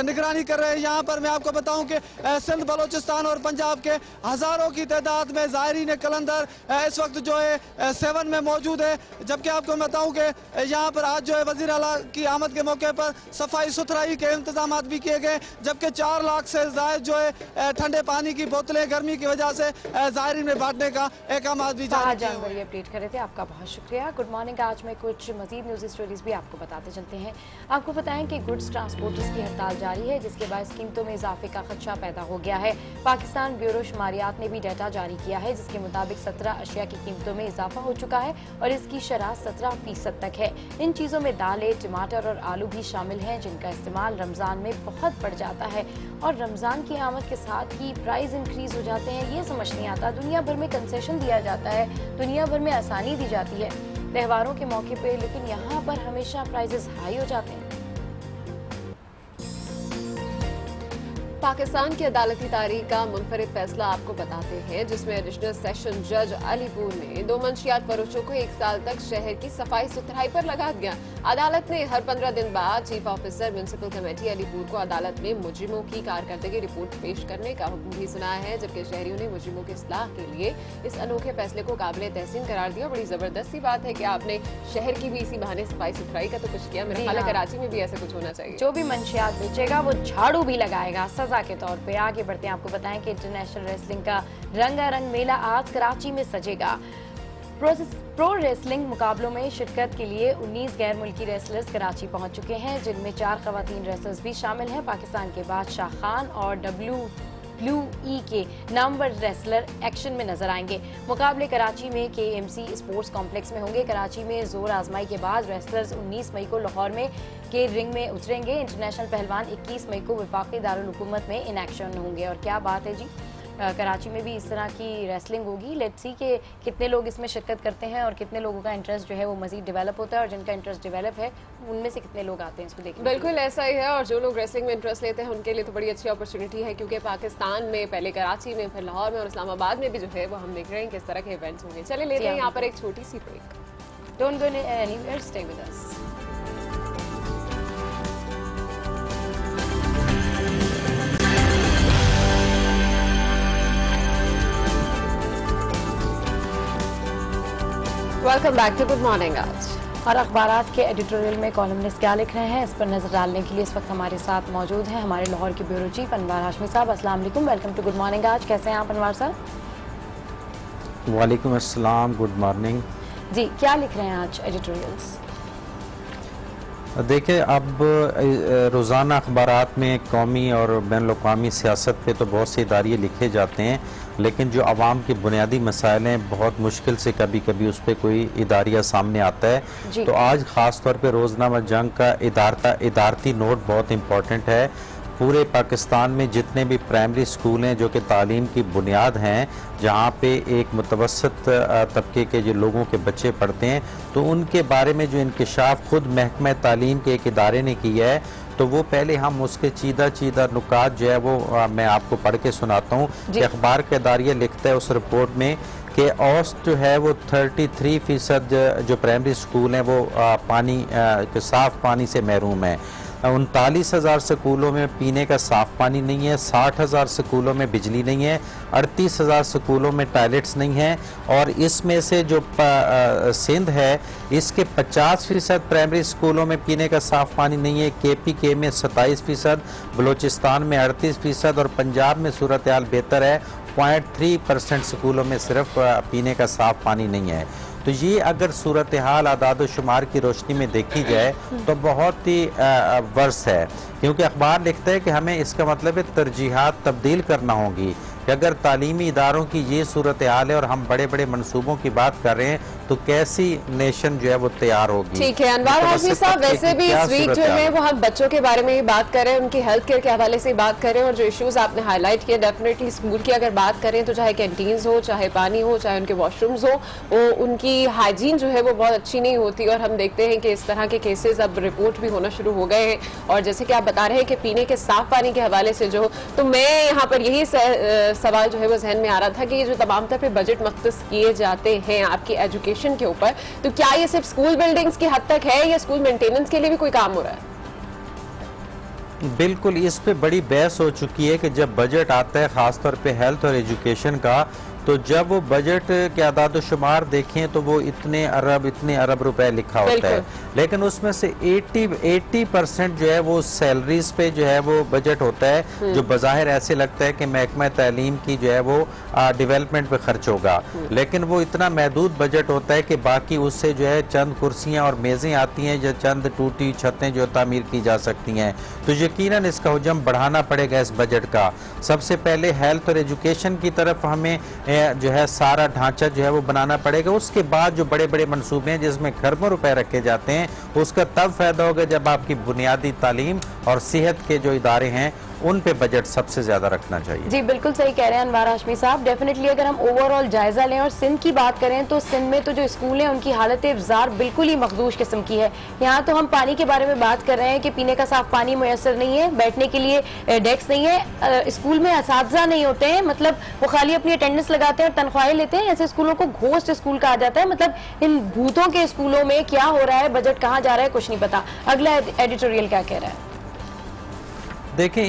Speaker 5: निगरानी कर रहे हैं। यहाँ पर मैं आपको बताऊं कि सिंध बलोचिस्तान और पंजाब के हज़ारों की तादाद में ज़ायरीन कलंदर इस वक्त जो है 7 में मौजूद है। जबकि आपको बताऊं कि यहाँ पर आज जो है वज़ीर आला की आमद के मौके पर सफाई सुथराई के इंतजाम भी किए गए, जबकि 4 लाख से ज़ायद जो है ठंडे पानी की बोतलें गर्मी की वजह से ज़ायरीन में बांटने का अहकाम भी
Speaker 2: जानकारी अपडेट कर रहे थे, आपका बहुत शुक्रिया। Good morning. आज मैं कुछ मजीद न्यूज़ स्टोरीज भी आपको बताते चलते हैं। आपको बताएं कि गुड्स ट्रांसपोर्टर्स की हड़ताल जारी है, जिसके बाद कीमतों में इजाफे का खदशा पैदा हो गया है। पाकिस्तान ब्यूरो शुमारियात ने भी डाटा जारी किया है, जिसके मुताबिक 17 अशिया की कीमतों में इजाफा हो चुका है और इसकी शरह 17% तक है। इन चीज़ों में दालें, टमाटर और आलू भी शामिल हैं, जिनका इस्तेमाल रमज़ान में बहुत बढ़ जाता है और रमज़ान की आमद के साथ ही प्राइस इंक्रीज हो जाते हैं। ये समझ नहीं आता, दुनिया भर में कंसेशन दिया जाता है, दुनिया भर में आसानी दी जाती है त्योहारों के मौके पे, लेकिन यहाँ पर हमेशा प्राइसेस हाई हो जाते हैं।
Speaker 1: पाकिस्तान की अदालती तारीख का मुनफरिद फैसला आपको बताते हैं, जिसमें एडिशनल सेशन जज अलीपुर ने 2 मंशियात फरोशों को 1 साल तक शहर की सफाई सुथराई पर लगा दिया। अदालत ने हर 15 दिन बाद chief officer municipal committee Alipur को अदालत में मुजरिमों की कारकर्दगी रिपोर्ट पेश करने का हुक्म भी सुनाया है, जबकि शहरियों ने मुजरिमों की इस्लाह के लिए इस अनोखे फैसले को काबिल तहसीन करार दिया। बड़ी जबरदस्त सी बात है कि आपने शहर की भी इसी बहाने सफाई सुथराई का तो कुछ किया। मेरा ख्याल है कराची में भी ऐसा कुछ होना चाहिए।
Speaker 2: जो भी मंशियात बेचेगा वो झाड़ू भी लगाएगा सजा के तौर पे। आगे बढ़ते हैं, आपको बताएं कि इंटरनेशनल रेसलिंग का रंगारंग मेला आज कराची में सजेगा। प्रो रेसलिंग मुकाबलों में शिरकत के लिए 19 गैर मुल्की रेसलर्स कराची पहुंच चुके हैं, जिनमें 4 खवातीन रेसलर्स भी शामिल हैं। पाकिस्तान के बाद शाह खान और WE के नामवर रेसलर एक्शन में नजर आएंगे। मुकाबले कराची में KMC स्पोर्ट्स कॉम्प्लेक्स में होंगे। कराची में जोर आजमाई के बाद रेसलर्स 19 मई को लाहौर में के रिंग में उतरेंगे। इंटरनेशनल पहलवान 21 मई को वफाकी दारुल हुकूमत में इन एक्शन होंगे। और क्या बात है जी, कराची में भी इस तरह की रेसलिंग होगी। लेट्स सी कि कितने लोग इसमें शिरकत करते हैं और कितने लोगों का इंटरेस्ट जो है वो मजीद डेवलप होता है, और जिनका इंटरेस्ट डेवलप है उनमें से कितने लोग आते हैं इसको देखने।
Speaker 1: बिल्कुल ऐसा ही है, और जो लोग रेसलिंग में इंटरेस्ट लेते हैं उनके लिए तो बड़ी अच्छी अपॉर्चुनिटी है, क्योंकि पाकिस्तान में पहले कराची में, फिर लाहौर में और इस्लामाबाद में भी जो है वो हम देख रहे हैं किस तरह के इवेंट्स होंगे। चलिए लेते हैं यहाँ पर एक छोटी सी break.
Speaker 2: Don't go anywhere, stay with us.
Speaker 1: Welcome back to good morning आज।
Speaker 2: और अखबारात के एडिटोरियल में कॉलमनिस्ट क्या लिख रहे हैं, इस पर नजर डालने के लिए इस वक्त हमारे साथ मौजूद हैं हमारे लाहौर के ब्यूरो चीफ अनवार हाशमी साहब। अस्सलाम वालेकुम, वेलकम टू गुड मॉर्निंग आज। कैसे हैं आप अनवार साहब?
Speaker 6: वालेकुम अस्सलाम, गुड मॉर्निंग
Speaker 2: जी। क्या लिख रहे हैं आज एडिटोरियल्स?
Speaker 6: देखिए, अब रोज़ाना अखबारात में कौमी और बैनुल-अक़वामी सियासत पे तो बहुत से इदारे लिखे जाते हैं, लेकिन जो आवाम के बुनियादी मसाइल हैं बहुत मुश्किल से कभी कभी उस पर कोई इदारिया सामने आता है। तो आज ख़ास तौर पे रोज़नामा जंग का इदारती नोट बहुत इम्पोर्टेंट है। पूरे पाकिस्तान में जितने भी प्राइमरी स्कूल हैं जो कि तालीम की बुनियाद हैं, जहाँ पे एक मुतवसत तबके के जो लोगों के बच्चे पढ़ते हैं, तो उनके बारे में जो इंकिशाफ खुद महकमा तालीम के एक इदारे ने किया है, तो वो पहले हम उसके चीदा नुकात जो है वो मैं आपको पढ़ के सुनाता हूँ कि अखबार का इदारिया लिखता है उस रिपोर्ट में कि औसत जो है वो 33% जो प्राइमरी स्कूल हैं वो साफ़ पानी से महरूम है। 39,000 स्कूलों में पीने का साफ पानी नहीं है, 60,000 स्कूलों में बिजली नहीं है, 38,000 स्कूलों में टॉयलेट्स नहीं हैं, और इसमें से जो सिंध है इसके 50% प्राइमरी स्कूलों में पीने का साफ पानी नहीं है, KPK में 27%, बलूचिस्तान में 38% और पंजाब में सूरत हाल बेहतर है, 0.3% स्कूलों में सिर्फ पीने का साफ पानी नहीं है। तो ये अगर सूरत हाल आदाद शुमार की रोशनी में देखी जाए तो बहुत ही वर्स है, क्योंकि अखबार लिखता है कि हमें इसका मतलब है तरजीहात तब्दील करना होगी कि अगर तालीमी इदारों की ये सूरत हाल है और हम बड़े बड़े मनसूबों की बात कर रहे हैं तो कैसी नेशन जो है वो तैयार होगी।
Speaker 1: ठीक है अनवार हाशमी साहब, वैसे भी इस वीक जो है वो हम बच्चों के बारे में ही बात कर रहे हैं, उनकी हेल्थ केयर के हवाले से बात करें, और जो इश्यूज आपने हाईलाइट किए, डेफिनेटली स्कूल की अगर बात करें तो चाहे कैंटीन्स हो, चाहे पानी हो, चाहे उनके वॉशरूम्स हो, वो उनकी हाइजीन जो है वो बहुत अच्छी नहीं होती, और हम देखते हैं कि इस तरह के केसेस अब रिपोर्ट भी होना शुरू हो गए हैं। और जैसे कि आप बता रहे हैं कि पीने के साफ पानी के हवाले से जो, तो मैं यहाँ पर यही सवाल जो है वो जहन में आ रहा था कि ये जो तमाम तरह पे बजट मख्तस किए जाते हैं आपकी एजुकेशन के ऊपर, तो क्या ये सिर्फ स्कूल बिल्डिंग्स की हद तक है या स्कूल मेंटेनेंस के लिए भी कोई काम हो रहा है?
Speaker 6: बिल्कुल, इस पे बड़ी बहस हो चुकी है कि जब बजट आता है खासतौर पे हेल्थ और एजुकेशन का, तो जब वो बजट के आदाद शुमार देखें तो वो इतने अरब रुपए लिखा होता है, लेकिन उसमें से 80% जो है वो सैलरीज पे जो है वो बजट होता है, जो बज़ाहिर ऐसे लगता है कि महकमा तालीम की जो है वो डेवलपमेंट पे खर्च होगा, लेकिन वो इतना महदूद बजट होता है कि बाकी उससे जो है चंद कुर्सियाँ और मेज़ें आती हैं, जो चंद टूटी छतें जो तामीर की जा सकती हैं। तो यकीनन इसका हुजम बढ़ाना पड़ेगा इस बजट का। सबसे पहले हेल्थ और एजुकेशन की तरफ हमें जो है सारा ढांचा जो है वो बनाना पड़ेगा, उसके बाद जो बड़े बड़े मंसूबे हैं जिसमें खरबों रुपए रखे जाते हैं उसका तब फायदा होगा जब आपकी बुनियादी तालीम और सेहत के जो इदारे हैं उन पे बजट सबसे ज्यादा रखना चाहिए।
Speaker 2: जी बिल्कुल सही कह रहे हैं अनवार हाशमी साहब। डेफिनेटली अगर हम ओवरऑल जायजा लें और सिंध की बात करें तो सिंध में तो जो स्कूल हैं उनकी हालत अफजार बिल्कुल ही मखदूश किस्म की है। यहाँ तो हम पानी के बारे में बात कर रहे हैं कि पीने का साफ पानी मुयसर नहीं है, बैठने के लिए डेस्क नहीं है, स्कूल में असातिज़ा नहीं होते हैं, मतलब वो खाली अपनी अटेंडेंस लगाते हैं और तनख्वाहें लेते हैं। ऐसे स्कूलों को घोस्ट स्कूल कहा जाता है। मतलब इन भूतों के स्कूलों में क्या हो रहा है, बजट कहाँ जा रहा है, कुछ नहीं पता। अगला एडिटोरियल क्या कह रहा है?
Speaker 6: देखें,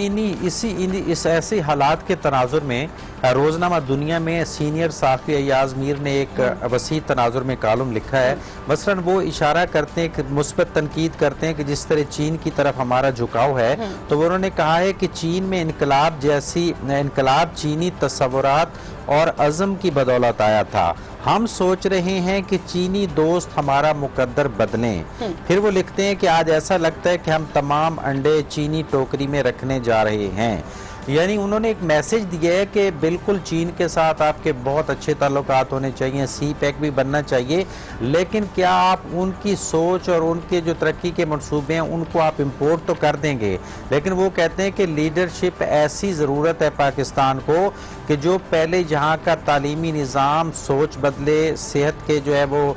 Speaker 6: इस ऐसे हालात के तनाजुर में रोज़नामा दुनिया में सीनियर साफ़ी अयाज मीर ने एक वसी तनाजुर में कालम लिखा है। मसलन वो इशारा करते हैं कि मुस्बत तनकीद करते हैं कि जिस तरह चीन की तरफ हमारा झुकाव है, तो उन्होंने कहा है कि चीन में इनकलाब चीनी तस्वुरात और अज़म की बदौलत आया था। हम सोच रहे हैं कि चीनी दोस्त हमारा मुकद्दर बदलें। फिर वो लिखते हैं कि आज ऐसा लगता है कि हम तमाम अंडे चीनी टोकरी में रखने जा रहे हैं। यानी उन्होंने एक मैसेज दिया है कि बिल्कुल चीन के साथ आपके बहुत अच्छे ताल्लुकात होने चाहिए, सी पैक भी बनना चाहिए, लेकिन क्या आप उनकी सोच और उनके जो तरक्की के मंसूबे हैं उनको आप इम्पोर्ट तो कर देंगे, लेकिन वो कहते हैं कि लीडरशिप ऐसी ज़रूरत है पाकिस्तान को कि जो पहले जहाँ का तालीमी निज़ाम सोच बदले, सेहत के जो है वो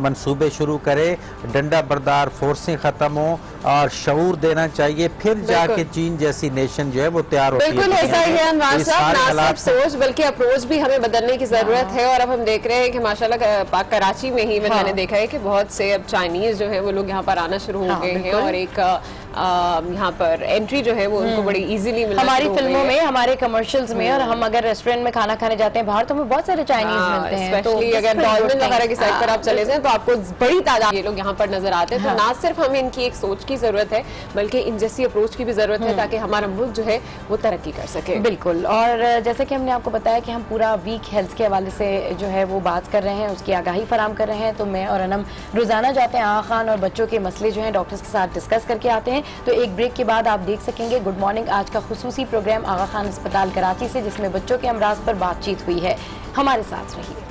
Speaker 6: मंसूबे शुरू करे, डंडा बरदार फोर्सें ख़त्म हो और शऊर देना चाहिए, फिर जाके चीन जैसी नेशन जो है वो तैयार होती है।
Speaker 1: बिल्कुल ऐसा ही है अनवार साहब, ना सिर्फ सोच बल्कि अप्रोच भी हमें बदलने की जरूरत है। और अब हम देख रहे हैं कि माशाल्लाह कराची में ही मैंने देखा है कि बहुत से अब चाइनीज जो है वो लोग यहाँ पर आना शुरू हो गए हैं और एक यहाँ पर एंट्री जो है वो उनको बड़ी इजीली मिलना
Speaker 2: हमारी फिल्मों में, हमारे कमर्शियल्स में, और हम अगर रेस्टोरेंट में खाना खाने जाते हैं बाहर तो हमें बहुत सारे चाइनीज मिलते हैं।
Speaker 1: स्पेशली अगर डॉल्फिन वगैरह की साइड पर आप चले जाएं तो आपको बड़ी तादाद ये लोग यहाँ पर नजर आते हैं। तो ना सिर्फ हमें इनकी एक सोच की जरूरत है बल्कि इन जैसी अप्रोच की भी जरूरत है ताकि हमारा मुल्क जो है वो तरक्की कर सके।
Speaker 2: बिल्कुल। और जैसे कि हमने आपको बताया कि हम पूरा वीक हेल्थ के हवाले से जो है वो बात कर रहे हैं, उसकी आगाही फराम कर रहे हैं, तो मैं और अनम रोजाना जाते हैं आगा खान और बच्चों के मसले जो हैं डॉक्टर्स के साथ डिस्कस करके आते हैं। तो एक ब्रेक के बाद आप देख सकेंगे गुड मॉर्निंग आज का खुसूसी प्रोग्राम आगा खान अस्पताल कराची से, जिसमें बच्चों के अमराज पर बातचीत हुई है। हमारे साथ रहिए।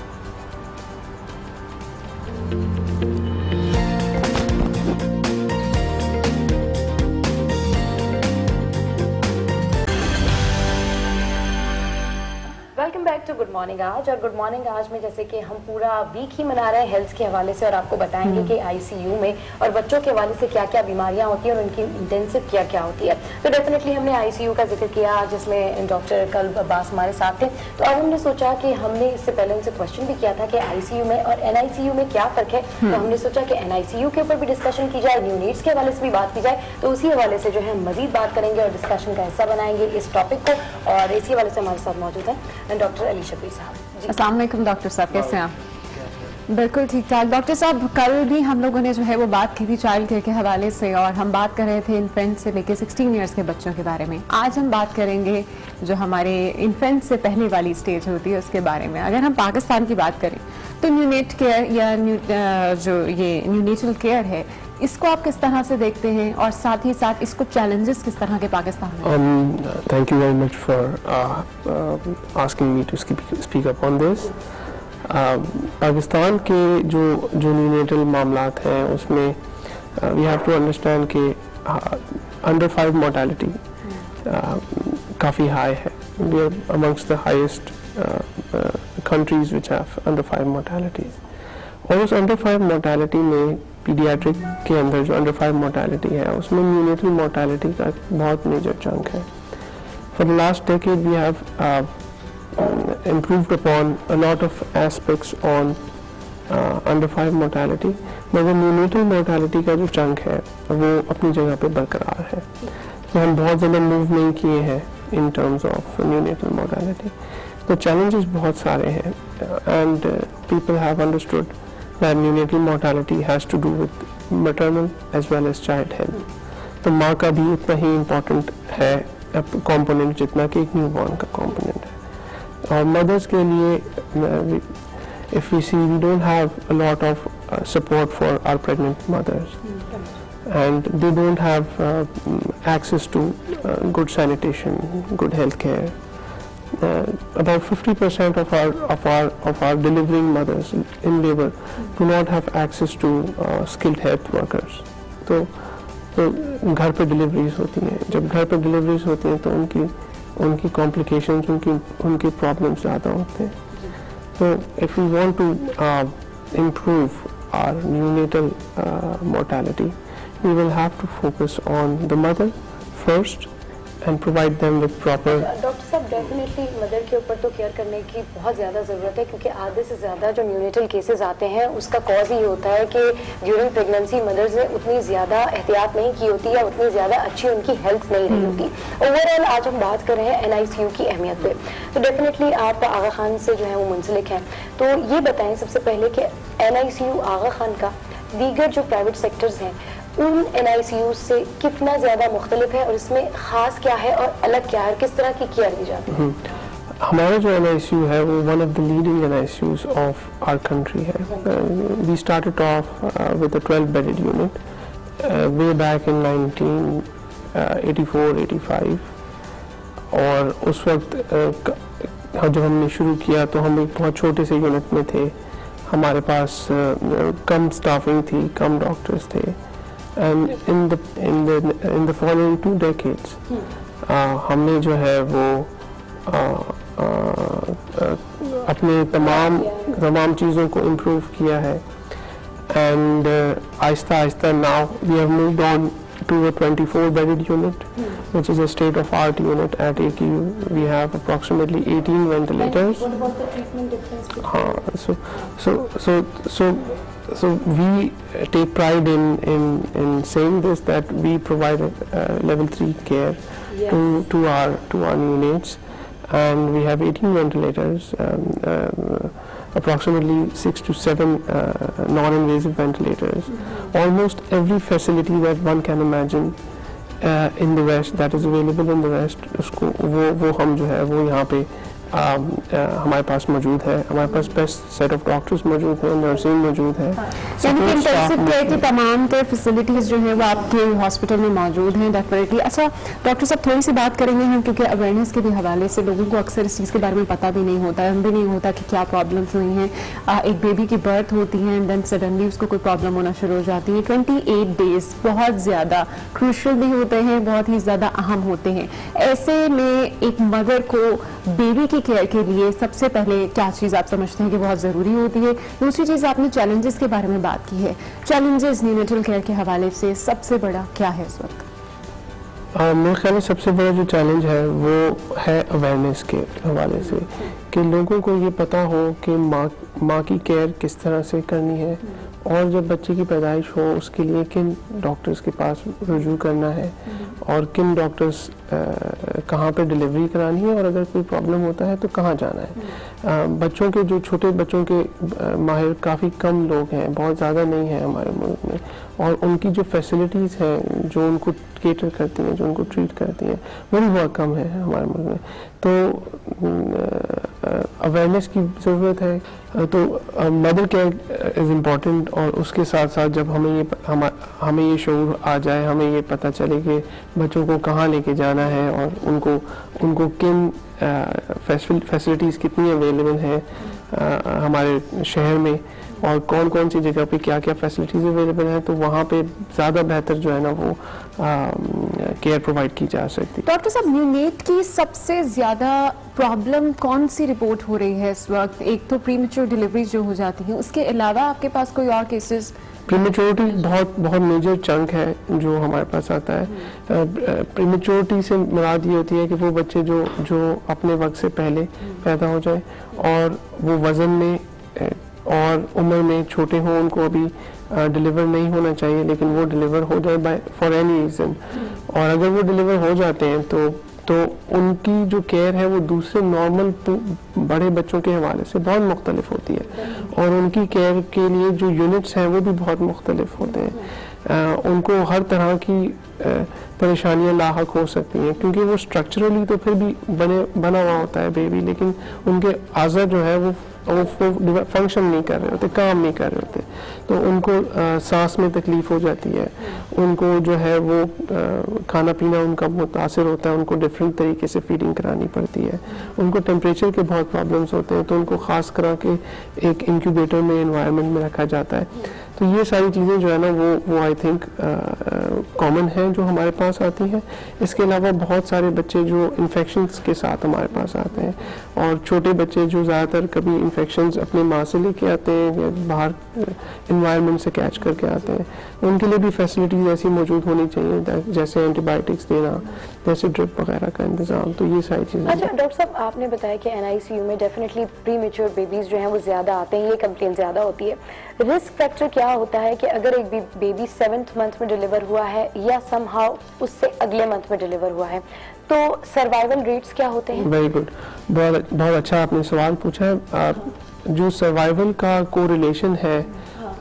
Speaker 2: Welcome back to good morning आज। और गुड मॉर्निंग आज में जैसे कि हम पूरा वीक ही मना रहे हैं हेल्थ के हवाले से और आपको बताएंगे कि आईसीयू में और बच्चों के हवाले से क्या क्या बीमारियां होती हैं और उनकी इंटेंसिव क्या क्या होती है। तो डेफिनेटली हमने आईसीयू का जिक्र किया जिसमें डॉक्टर कल्ब अब्बास हमारे साथ थे। तो अब हमने सोचा कि हमने इससे पहले उनसे क्वेश्चन भी किया था कि आईसीयू में और एनआईसीयू में क्या फर्क है, तो हमने सोचा कि एनआईसीयू के ऊपर भी डिस्कशन की जाए, न्यूनीड्स के हवाले से भी बात की जाए। तो उसी हवाले से जो है मजीद बात करेंगे और डिस्कशन का हिस्सा बनाएंगे इस टॉपिक को। और इसी हवाले से हमारे साथ मौजूद है डॉक्टर अली शबीर साहब।
Speaker 7: अस्सलाम वालेकुम डॉक्टर साहब, कैसे हैं आप? बिल्कुल ठीक ठाक डॉक्टर साहब। कल भी हम लोगों ने जो है वो बात की थी चाइल्ड केयर के हवाले से और हम बात कर रहे थे इन्फेंट से लेके 16 इयर्स के बच्चों के बारे में। आज हम बात करेंगे जो हमारे इन्फेंट से पहले वाली स्टेज होती है उसके बारे में। अगर हम पाकिस्तान की बात करें तो न्यूनेट केयर या जो ये न्यूनेटल केयर है इसको आप किस तरह से देखते हैं और साथ ही साथ इसको चैलेंजेस किस तरह के पाकिस्तान में?
Speaker 8: Thank you very much for asking me to speak up on this. Pakistan के जो न्यूनेटल मामलात हैं उसमें वी हैव टू अंडरस्टैंड कि अंडर 5 मोर्टेलिटी काफ़ी हाई है। We are amongst the highest countries which have under 5 mortalities. और उस अंडर 5 मोर्टेलिटी में पीडियाट्रिक के अंदर जो अंडर 5 मोर्टेलिटी है उसमें न्यूनेटल मोर्टेलिटी का बहुत मेजर चंक है। For the last decade we have improved upon a lot of aspects on under 5 mortality, मगर न्यूनेटल मोर्टेलिटी का जो चंक है वो अपनी जगह पे बरकरार है। तो हम बहुत ज़्यादा मूव नहीं किए हैं in terms of neonatal mortality. तो चैलेंजेस बहुत सारे हैं and people have understood that neonatal mortality has to do with maternal as well as child health। तो माँ का भी उतना ही इम्पोर्टेंट है कंपोनेंट जितना कि एक न्यूबॉर्न का कंपोनेंट है। और मदर्स के लिए if we see we don't have a lot of support for our pregnant mothers and they don't have access to good sanitation, good health care। About 50% of our delivering mothers in labor do not have access to skilled health workers। तो घर पे deliveries होती हैं। जब घर पे deliveries होती हैं तो उनकी कॉम्प्लिकेशंस, उनकी प्रॉब्लम्स ज़्यादा होते हैं। तो if we want to improve our neonatal mortality, we will have to focus on the mother first and provide them with proper।
Speaker 2: Doctor साहब डेफिनेटली मदर के ऊपर तो केयर करने की बहुत ज़्यादा ज़रूरत है क्योंकि आधे से ज़्यादा जो न्यूनेटल केसेस आते हैं उसका कॉज ही होता है कि ड्यूरिंग प्रेगनेंसी मदर्स ने उतनी ज़्यादा एहतियात नहीं की होती या उतनी ज़्यादा अच्छी उनकी हेल्थ नहीं रही होती। ओवरऑल आज हम बात कर रहे हैं एनआईसीयू की अहमियत पे। तो डेफिनेटली आप आगा खान से जो है वो मुंसलिक हैं, तो ये बताएं सबसे पहले कि एनआईसीयू आगा खान का दीगर जो प्राइवेट सेक्टर्स हैं उन एनआईसीयू से कितना ज़्यादा मुख्तलिफ है और इसमें ख़ास क्या है और अलग क्या है, किस तरह की केयर दी जाती है?
Speaker 8: हमारा जो एनआईसीयू है वो one of the leading NICUs of our country है। We started off with a 12 bedded unit way back in 1984-85 और उस वक्त जब हमने शुरू किया तो हम एक बहुत छोटे से यूनिट में थे, हमारे पास कम स्टाफिंग थी, कम डॉक्टर्स थे। And in the following 2 decades हमने जो है वो अपने तमाम चीज़ों को इम्प्रूव किया है। एंड आहिस्ता आहिस्ता now we have moved on to a 24-bedded unit, which is a state-of-art unit at AKU. We have approximately 18 ventilators.
Speaker 2: What about the treatment difference?
Speaker 8: So we take pride in saying this, that we provide level 3 care to our units, and we have 18 ventilators. Approximately 6 to 7 non-invasive ventilators. Almost every facility that one can imagine in the West, that is available in the West, उसको वो हम जो है वो यहाँ पे हमारे पास मौजूद है। हमारे पास बेस्ट सेट ऑफ डॉक्टर्स मौजूद हैं, नर्सिंग मौजूद है,
Speaker 7: यानी कि इंटेंसिव केयर की तमाम के फैसिलिटीज़ जो है वो आपके हॉस्पिटल में मौजूद हैं डेफिनेटली। अच्छा डॉक्टर साहब, थोड़ी सी बात करेंगे हम, क्योंकि अवेयरनेस के भी हवाले से लोगों को अक्सर इस चीज़ के बारे में पता भी नहीं होता है, हम भी नहीं होता कि क्या प्रॉब्लम्स हुई हैं। एक बेबी की बर्थ होती है एंड देन सडनली उसको कोई प्रॉब्लम होना शुरू हो जाती है। 28 डेज बहुत ज़्यादा क्रूशल भी होते हैं, बहुत ही ज़्यादा अहम होते हैं। ऐसे में एक मदर को बेबी की केयर के लिए सबसे पहले क्या चीज़ आप समझते हैं कि बहुत ज़रूरी होती है? दूसरी चीज़, आपने चैलेंजेस के बारे में बात की है, चैलेंजेस न्यूनेटल केयर के हवाले से सबसे बड़ा क्या है इस वक्त?
Speaker 8: मेरे ख्याल में सबसे बड़ा जो चैलेंज है वो है अवेयरनेस के हवाले से, कि लोगों को ये पता हो कि माँ की केयर किस तरह से करनी है, और जब बच्चे की पैदाइश हो उसके लिए किन डॉक्टर्स के पास रुजू करना है, और किन डॉक्टर्स कहाँ पे डिलीवरी करानी है, और अगर कोई प्रॉब्लम होता है तो कहाँ जाना है। बच्चों के जो छोटे बच्चों के माहिर काफ़ी कम लोग हैं, बहुत ज़्यादा नहीं है हमारे मुल्क में, और उनकी जो फैसिलिटीज़ हैं जो उनको केटर करती हैं, जो उनको ट्रीट करती हैं, वो भी बहुत कम है हमारे मुल्क में। तो अवेयरनेस की ज़रूरत है। तो मदर केयर इज़ इम्पॉर्टेंट, और उसके साथ साथ जब हमें ये शऊर आ जाए, हमें ये पता चले कि बच्चों को कहाँ लेके जाना है, और उनको किन फैसिलिटीज़ कितनी अवेलेबल हैं हमारे शहर में, और कौन कौन सी जगह पे क्या क्या फैसिलिटीज़ अवेलेबल हैं, तो वहाँ पे ज़्यादा बेहतर जो है ना वो केयर प्रोवाइड की जा सकती है।
Speaker 7: डॉक्टर साहब, न्यूनेट की सबसे ज़्यादा प्रॉब्लम कौन सी रिपोर्ट हो रही है इस वक्त? एक तो प्रीमेच्योर डिलीवरी जो हो जाती है, उसके अलावा आपके पास कोई और केसेस?
Speaker 8: प्रीमेच्योरिटी बहुत मेजर चंक है जो हमारे पास आता है। प्रीमेच्योरिटी से मुराद ये होती है कि वो बच्चे जो अपने वक्त से पहले पैदा हो जाए, और वो वज़न में और उम्र में छोटे हों, उनको अभी डिलीवर नहीं होना चाहिए, लेकिन वो डिलीवर हो जाए फॉर एनी रीज़न। और अगर वो डिलीवर हो जाते हैं तो उनकी जो केयर है वो दूसरे नॉर्मल बड़े बच्चों के हवाले से बहुत मुख्तलिफ होती है, और उनकी केयर के लिए जो यूनिट्स हैं वो भी बहुत मुख्तलिफ होते हैं। उनको हर तरह की परेशानियां लाहक हो सकती हैं, क्योंकि वो स्ट्रक्चरली तो फिर भी बना हुआ होता है बेबी, लेकिन उनके आज़ा जो है वो फंक्शन नहीं कर रहे होते, काम नहीं कर रहे होते, तो उनको सांस में तकलीफ़ हो जाती है, उनको जो है वो खाना पीना उनका मुतासिर होता है, उनको डिफरेंट तरीके से फीडिंग करानी पड़ती है, उनको टेम्परेचर के बहुत प्रॉब्लम्स होते हैं, तो उनको ख़ास करा के एक इंक्यूबेटर में एनवायरनमेंट में रखा जाता है। तो ये सारी चीज़ें जो है ना वो आई थिंक कॉमन हैं जो हमारे पास आती हैं। इसके अलावा बहुत सारे बच्चे जो इन्फेक्शंस के साथ हमारे पास आते हैं, और छोटे बच्चे जो ज़्यादातर कभी इन्फेक्शंस अपने माँ से लेके आते हैं या बाहर इन्वायरमेंट से कैच करके आते हैं, उनके लिए भी फैसिलिटीज़ ऐसी मौजूद होनी चाहिए, जैसे एंटीबायोटिक्स देना, जैसे ड्रिप वगैरह का इंतज़ाम। तो ये सारी चीज़ें।
Speaker 2: अच्छा डॉक्टर साहब, आपने बताया कि NICU में डेफिनेटली प्री मेच्योर बेबीज़ जो हैं वो ज़्यादा आते हैं, ये कंप्लेन ज़्यादा होती है। रिस्क फैक्टर क्या होता है कि अगर एक बेबी 7th मंथ में डिलीवर हुआ है या समहाउ उससे अगले मंथ में डिलीवर हुआ है, तो सर्वाइवल रेट्स क्या होते हैं?
Speaker 8: वेरी गुड, बहुत अच्छा आपने सवाल पूछा है। जो सर्वाइवल का कोरिलेशन है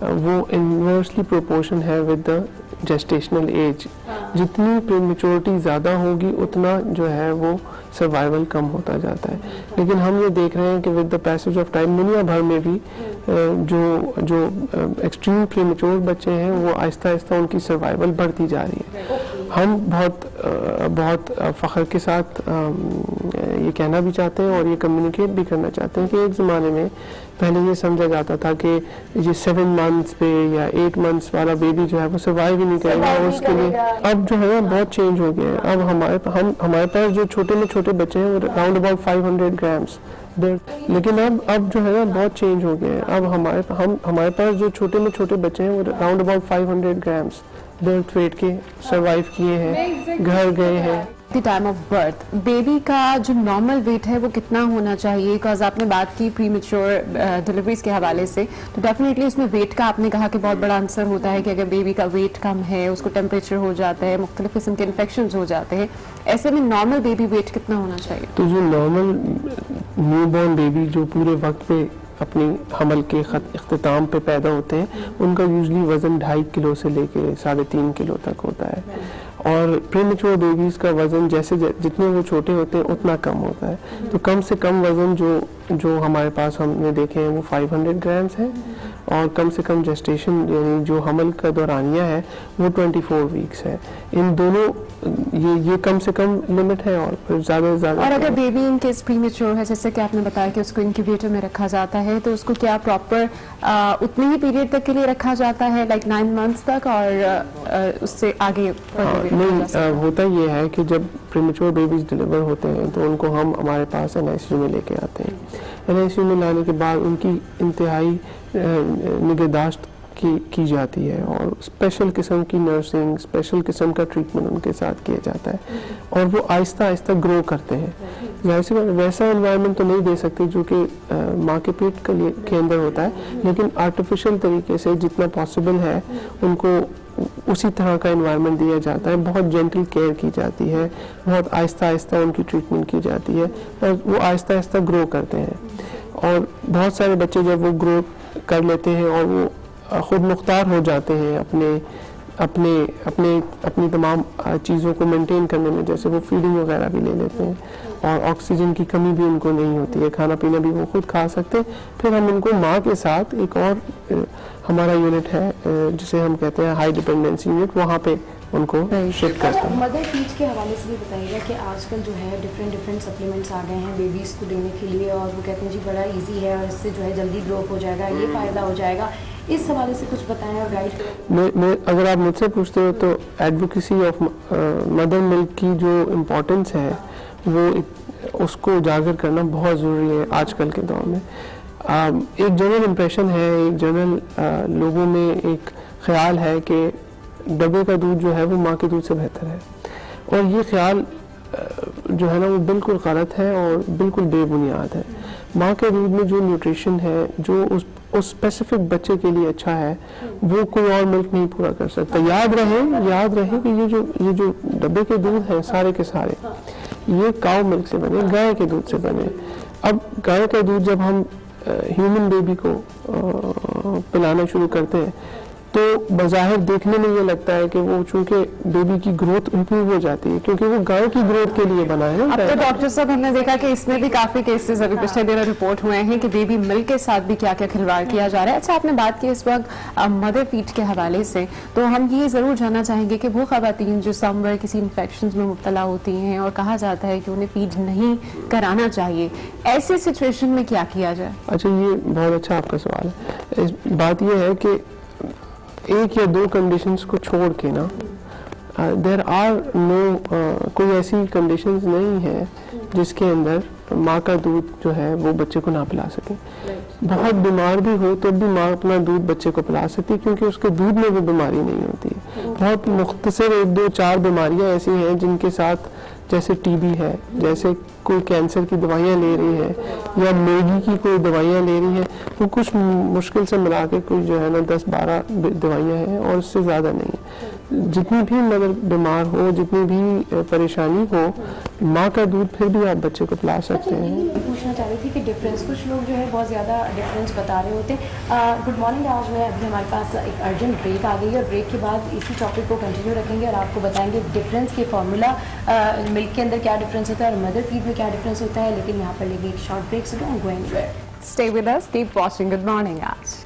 Speaker 8: वो इन्वर्सली प्रोपोर्शन है विद द जेस्टेशनल एज। जितनी प्रीमेच्योरिटी ज़्यादा होगी उतना जो है वो सर्वाइवल कम होता जाता है। लेकिन हम ये देख रहे हैं कि with the passage of time दुनिया भर में भी जो एक्सट्रीम प्रीमेच्योर बच्चे हैं वो आहिस्ता आहिस्ता उनकी सर्वाइवल बढ़ती जा रही है। हम बहुत फ़ख्र के साथ ये कहना भी चाहते हैं और ये कम्युनिकेट भी करना चाहते हैं कि एक ज़माने में पहले ये समझा जाता था कि ये 7 मंथ्स पे या 8 मंथ्स वाला बेबी जो है वो सर्वाइव ही नहीं करेगा, और उसके लिए अब जो है ना बहुत चेंज हो गया है। अब हमारे पास जो छोटे में छोटे बच्चे हैं वो अराउंड अबाउट 500 ग्राम्स, लेकिन अब जो है ना बहुत चेंज हो गया है। अब हमारे पास जो छोटे में छोटे बच्चे हैं वो around about 500 grams birth weight के सर्वाइव किए हैं, घर गए हैं।
Speaker 7: टाइम ऑफ बर्थ बेबी का जो नॉर्मल वेट है वो कितना होना चाहिए? बिकॉज आपने बात की प्रीमेच्योर डिलीवरीज के हवाले से, तो डेफिनेटली उसमें वेट का आपने कहा कि बहुत बड़ा आंसर होता है कि अगर बेबी का वेट कम है, उसको टेम्परेचर हो जाता है, मुख्तलिफ किस्म के इन्फेक्शन हो जाते हैं, ऐसे में नॉर्मल बेबी वेट कितना होना चाहिए?
Speaker 8: तो जो नॉर्मल न्यूबॉर्न बेबी जो पूरे वक्त पे अपनी हमल के इख्तिताम पे पैदा होते हैं, उनका यूजली वज़न 2.5 किलो से लेके 3.5 किलो तक होता है, और प्रीमेच्योर बेबीज़ का वज़न जैसे जितने वो छोटे होते हैं उतना कम होता है। तो कम से कम वज़न जो हमारे पास हमने देखे हैं वो 500 ग्राम्स है, और कम से कम जेस्टेशन यानी जो हमल का दौरानिया है वो 24 वीक्स है। इन दोनों ये कम से कम लिमिट है, और फिर ज़्यादा से ज़्यादा।
Speaker 7: और अगर बेबी इन केस प्रीमेच्योर है, जैसे कि आपने बताया कि उसको इंक्यूबेटर में रखा जाता है, तो उसको क्या प्रॉपर उतने ही पीरियड तक के लिए रखा जाता है, लाइक 9 मंथ्स तक, और उससे आगे
Speaker 8: नहीं? होता ये है कि जब प्रीमेच्योर बेबीज डिलीवर होते हैं तो उनको हम हमारे पास NICU में लेके आते हैं। NICU में लाने के बाद उनकी इंतहाई निगहदाश्त की जाती है, और स्पेशल किस्म की नर्सिंग, स्पेशल किस्म का ट्रीटमेंट उनके साथ किया जाता है, और वो आहिस्ता आहिस्ता ग्रो करते हैं। वैसा एनवायरनमेंट तो नहीं दे सकते जो कि माँ के पेट के अंदर होता है, लेकिन आर्टिफिशियल तरीके से जितना पॉसिबल है उनको उसी तरह का एनवायरनमेंट दिया जाता है। बहुत जेंटल केयर की जाती है, बहुत आहिस्ता आहिस्ता उनकी ट्रीटमेंट की जाती है, और वो आहिस्ता आहिस्ता ग्रो करते हैं। और बहुत सारे बच्चे जब वो ग्रो कर लेते हैं और वो खुद मुख्तार हो जाते हैं अपनी तमाम चीज़ों को मेंटेन करने में, जैसे वो फीडिंग वगैरह भी ले लेते हैं, और ऑक्सीजन की कमी भी उनको नहीं होती है, खाना पीना भी वो खुद खा सकते हैं। फिर हम उनको माँ के साथ एक और हमारा यूनिट है जिसे हम कहते हैं हाई डिपेंडेंसी यूनिट, वहाँ पे उनको शिफ्ट करते हैं।
Speaker 2: मदर फीड के हवाले से भी बताइएगा कि आजकल जो है डिफरेंट सप्लीमेंट्स आ गए हैं बेबीज़ को देने के लिए, और वो कहते हैं जी बड़ा इजी है और इससे जो है जल्दी ग्रो हो जाएगा, ये फ़ायदा हो जाएगा, इस हवाले से कुछ बताएं और गाइड करें।
Speaker 8: मैं अगर आप मुझसे पूछते हो तो एडवोकेसी ऑफ मदर मिल्क की जो इम्पोर्टेंस है वो उसको उजागर करना बहुत ज़रूरी है आजकल के दौर में। एक जनरल इम्प्रेशन है, एक जनरल लोगों में एक ख्याल है कि डब्बे का दूध जो है वो माँ के दूध से बेहतर है, और ये ख्याल जो है ना वो बिल्कुल गलत है और बिल्कुल बेबुनियाद है। माँ के दूध में जो न्यूट्रिशन है, जो उस स्पेसिफिक बच्चे के लिए अच्छा है, वो कोई और मिल्क नहीं पूरा कर सकता। याद रहे कि ये जो डब्बे के दूध हैं सारे के सारे ये काऊ मिल्क से बने, गाय के दूध से बने। अब गाय का दूध जब हम ह्यूमन बेबी को पिलाना शुरू करते हैं तो बाज़ाहिर देखने में ये लगता है कि वो चूंकि बेबी की ग्रोथ इम्प्रूव हो जाती है, क्योंकि वो गाय की ग्रोथ के लिए बना है।
Speaker 7: अब तो डॉक्टर साहब हमने देखा कि इसमें भी काफी केसेस अभी पिछले दिनों रिपोर्ट हुए हैं कि बेबी मिल्क के साथ भी क्या क्या खिलवाड़ किया जा रहा है। अच्छा, आपने बात की इस वक्त मदर फीड के हवाले से, तो हम ये जरूर जानना चाहेंगे कि वो खवातीन जो समवेयर किसी इन्फेक्शन में मुब्तला होती हैं और कहा जाता है कि उन्हें फीड नहीं कराना चाहिए, ऐसी सिचुएशन में क्या किया जाए?
Speaker 8: अच्छा, ये बहुत अच्छा आपका सवाल है। बात यह है कि एक या दो कंडीशंस को छोड़ के ना देयर आर नो कोई ऐसी कंडीशंस नहीं है जिसके अंदर माँ का दूध जो है वो बच्चे को ना पिला सके। बहुत बीमार भी हो तो भी माँ अपना दूध बच्चे को पिला सकती है, क्योंकि उसके दूध में वो बीमारी नहीं होती है। बहुत मुख्तसर 1, 2, 4 बीमारियाँ ऐसी हैं जिनके साथ, जैसे टीबी है, जैसे कोई कैंसर की दवाइयाँ ले रही है, या मेगी की कोई दवाइयाँ ले रही है, वो कुछ मुश्किल से मिला के कोई जो है ना 10-12 दवाइयाँ हैं और उससे ज़्यादा नहीं है। जितनी भी मगर बीमार हो, जितनी भी परेशानी हो, माँ का दूध फिर भी आप बच्चे को पिला सकते हैं।
Speaker 2: पूछना चाह रही थी कि डिफरेंस, कुछ लोग जो है बहुत ज़्यादा डिफरेंस बता रहे होते हैं। गुड मॉर्निंग, आज में अभी हमारे पास एक अर्जेंट ब्रेक आ गई है, और ब्रेक के बाद इसी टॉपिक को कंटिन्यू रखेंगे और आपको बताएंगे डिफरेंस के फॉर्मूला, मिल्क के अंदर क्या डिफरेंस होता है और मदर फीड में क्या डिफरेंस होता है। लेकिन यहाँ पर लेंगे एक short break, so don't go anywhere,
Speaker 7: stay with us, keep watching good morning आज।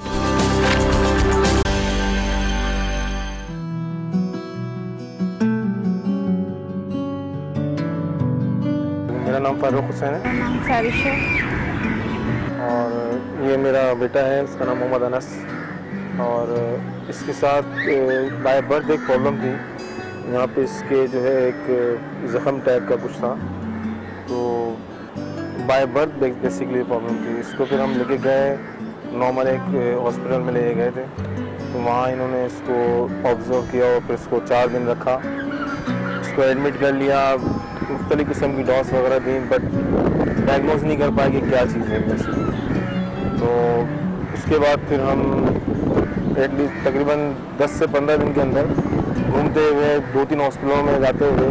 Speaker 9: मेरा नाम फारूक हुसैन है
Speaker 7: सारिश है।
Speaker 9: और ये मेरा बेटा है, इसका नाम मोहम्मद अनस। और इसके साथ बाय बर्थ एक प्रॉब्लम थी, यहाँ पे इसके जो है एक ज़ख़म टाइप का कुछ था, तो बाय बर्थ बेसिकली प्रॉब्लम थी। इसको फिर हम लेके गए नॉर्मल एक हॉस्पिटल में ले गए थे, तो वहाँ इन्होंने इसको ऑब्ज़र्व किया और फिर इसको 4 दिन रखा, इसको एडमिट कर लिया, मुख्तलिफ़ किस्म की डॉस वगैरह दी, बट डायग्नोज नहीं कर पाए कि क्या चीज़ है बेसिकली। तो उसके बाद फिर हम एटलीस्ट तकरीबन 10 से 15 दिन के अंदर घूमते हुए 2-3 हॉस्पिटलों में जाते हुए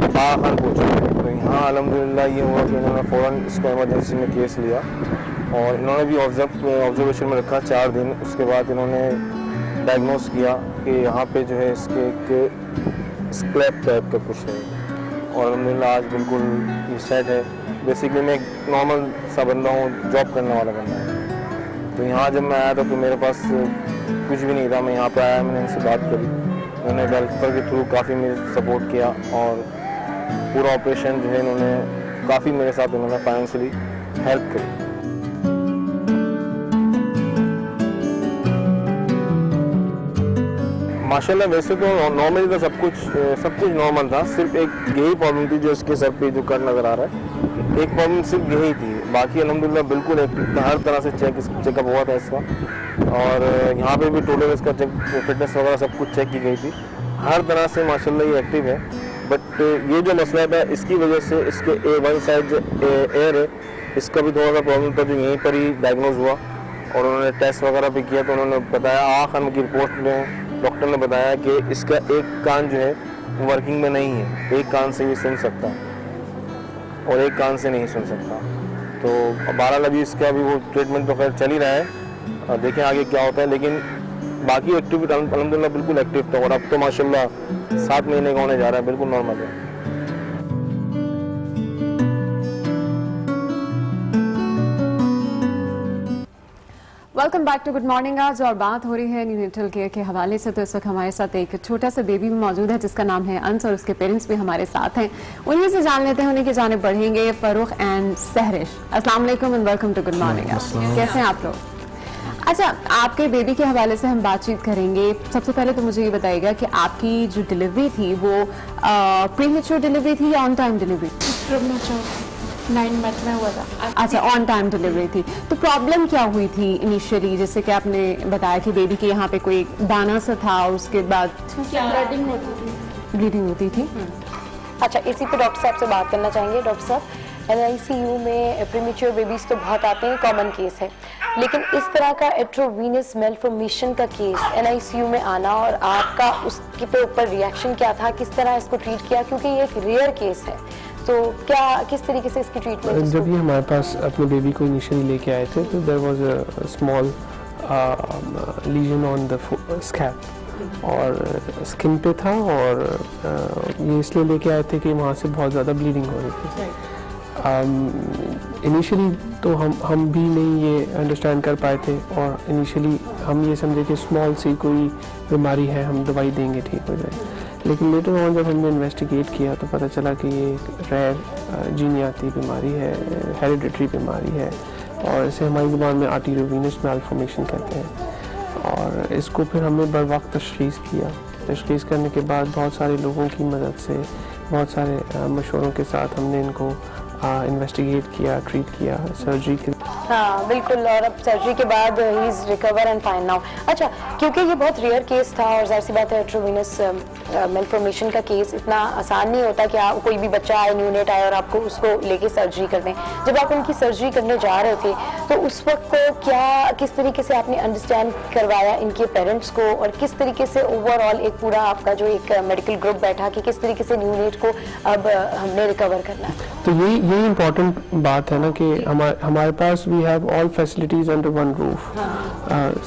Speaker 9: खान पहुँचे। तो यहाँ अल्हम्दुलिल्लाह ये हुआ कि उन्होंने फ़ौरन इसको इमरजेंसी में केस लिया और इन्होंने भी ऑब्जर्वेशन में रखा 4 दिन। उसके बाद इन्होंने डायग्नोस किया कि यहाँ पे जो है इसके एक स्क्लैप टाइप का कुछ है, और अल्हम्दुलिल्लाह आज बिल्कुल ये सेट है। बेसिकली मैं एक नॉर्मल सा बंदा हूँ, जॉब करने वाला बंदा है। तो यहाँ जब मैं आया था तो मेरे पास कुछ भी नहीं था, मैं यहाँ पर आया, मैंने इनसे बात करी, उन्होंने डॉक्टर के थ्रू काफ़ी मेरे सपोर्ट किया और पूरा ऑपरेशन जो है इन्होंने काफ़ी मेरे साथ उन्होंने फाइनेंशियली हेल्प करी। माशाल्लाह वैसे तो नॉर्मली तो सब कुछ नॉर्मल था, सिर्फ एक यही प्रॉब्लम थी जो इसके सर पे जो कट नज़र आ रहा है, एक प्रॉब्लम सिर्फ यही थी। बाकी अल्हम्दुलिल्लाह बिल्कुल हर तरह से चेकअप हुआ था इसका, और यहाँ पे भी टोटल इसका फिटनेस वगैरह सब कुछ चेक की गई थी, हर तरह से माशाल्लाह ये एक्टिव है। बट ये जो मसला है इसकी वजह से इसके वन साइड जो एयर है इसका भी थोड़ा सा प्रॉब्लम था, जो यहीं पर ही डायग्नोज हुआ और उन्होंने टेस्ट वगैरह भी किया, तो उन्होंने बताया आखिर की रिपोर्ट में डॉक्टर ने बताया कि इसका एक कान जो है वर्किंग में नहीं है, एक कान से भी सुन सकता और एक कान से नहीं सुन सकता। तो 12 अभी इसका अभी वो ट्रीटमेंट तो खैर चल ही रहा है, देखें आगे क्या होता है। लेकिन बाकी एक्टिविटी अल्हम्दुलिल्लाह बिल्कुल एक्टिव था और अब तो माशाल्लाह 7 महीने का होने जा रहा है, बिल्कुल नॉर्मल है।
Speaker 7: Welcome back to good morning. आज और बात हो रही है न्यूनेटल केयर के हवाले से। तो इस वक्त हमारे साथ एक छोटा सा बेबी भी मौजूद है जिसका नाम है अंस, और उसके पेरेंट्स भी हमारे साथ हैं। उन्हीं से जान लेते हैं, उन्हीं की जानिब बढ़ेंगे। फरूक एंड सहरिश, अस्सलाम वालेकुम and welcome to good morning. कैसे हैं आप लोग? अच्छा, आपके बेबी के हवाले से हम बातचीत करेंगे। सबसे पहले तो मुझे ये बताइएगा कि आपकी जो डिलीवरी थी वो प्रीमेच्योर डिलीवरी थी या ऑन टाइम डिलीवरी?
Speaker 10: 9 मंथ में हुआ था।
Speaker 7: अच्छा, ऑन टाइम डिलीवरी थी। तो प्रॉब्लम क्या हुई थी इनिशियली? जैसे कि आपने बताया कि बेबी के यहाँ पे कोई दाना सा था और उसके बाद
Speaker 10: ब्लीडिंग होती थी।
Speaker 7: ब्लीडिंग होती थी।
Speaker 2: अच्छा, इसी पे डॉक्टर साहब से बात करना चाहेंगे। डॉक्टर साहब, NICU में प्रीमेच्योर बेबीज तो बहुत आते हैं, कॉमन केस है, लेकिन इस तरह का एट्रोवीनस मेलफॉर्मेशन का केस NICU में आना और आपका उसके ऊपर रिएक्शन क्या था, किस तरह इसको ट्रीट किया, क्योंकि ये एक रेयर केस है, तो क्या किस तरीके से इसकी ट्रीटमेंट?
Speaker 8: जब ये हमारे पास अपने बेबी को इनिशियली लेके आए थे तो there was a small lesion on the scalp और स्किन पे था, और ये इसलिए लेके आए थे कि वहाँ से बहुत ज़्यादा ब्लीडिंग हो रही थी। इनिशियली तो हम भी नहीं ये अंडरस्टैंड कर पाए थे, और इनिशियली हम ये समझे कि स्मॉल सी कोई बीमारी है, हम दवाई देंगे ठीक हो जाए। लेकिन लेटर ऑन जब हमने इन्वेस्टिगेट किया तो पता चला कि ये एक रेयर जीनियाती बीमारी है, हेरिडिटरी बीमारी है, और इसे हमारी ज़ुबान में आर्टेरियोवेनस मेलफॉर्मेशन कहते हैं। और इसको फिर हमने बर वक्त तशख़ीस किया। तशख़ीस करने के बाद बहुत सारे लोगों की मदद से, बहुत सारे मशवरों के साथ हमने इनको इन्वेस्टिगेट किया, ट्रीट किया, सर्जरी की।
Speaker 2: हाँ बिल्कुल, और अब सर्जरी के बाद he is recover and fine now. अच्छा, क्योंकि ये बहुत रेयर केस था और जाहिर सी बात है एट्रोवीनस मेलफॉर्मेशन का केस इतना आसान नहीं होता कि आप कोई भी बच्चा आए, न्यूनेट आए और आपको उसको लेके सर्जरी कर दें। जब आप उनकी सर्जरी करने जा रहे थे तो उस वक्त किस तरीके से आपने अंडरस्टैंड करवाया इनके पेरेंट्स को, और किस तरीके से ओवरऑल एक पूरा आपका जो एक मेडिकल ग्रुप बैठा कि किस तरीके से न्यूनेट को अब हमने रिकवर करना है?
Speaker 8: तो यही इम्पोर्टेंट बात है ना कि हमारे पास we have all facilities under one roof.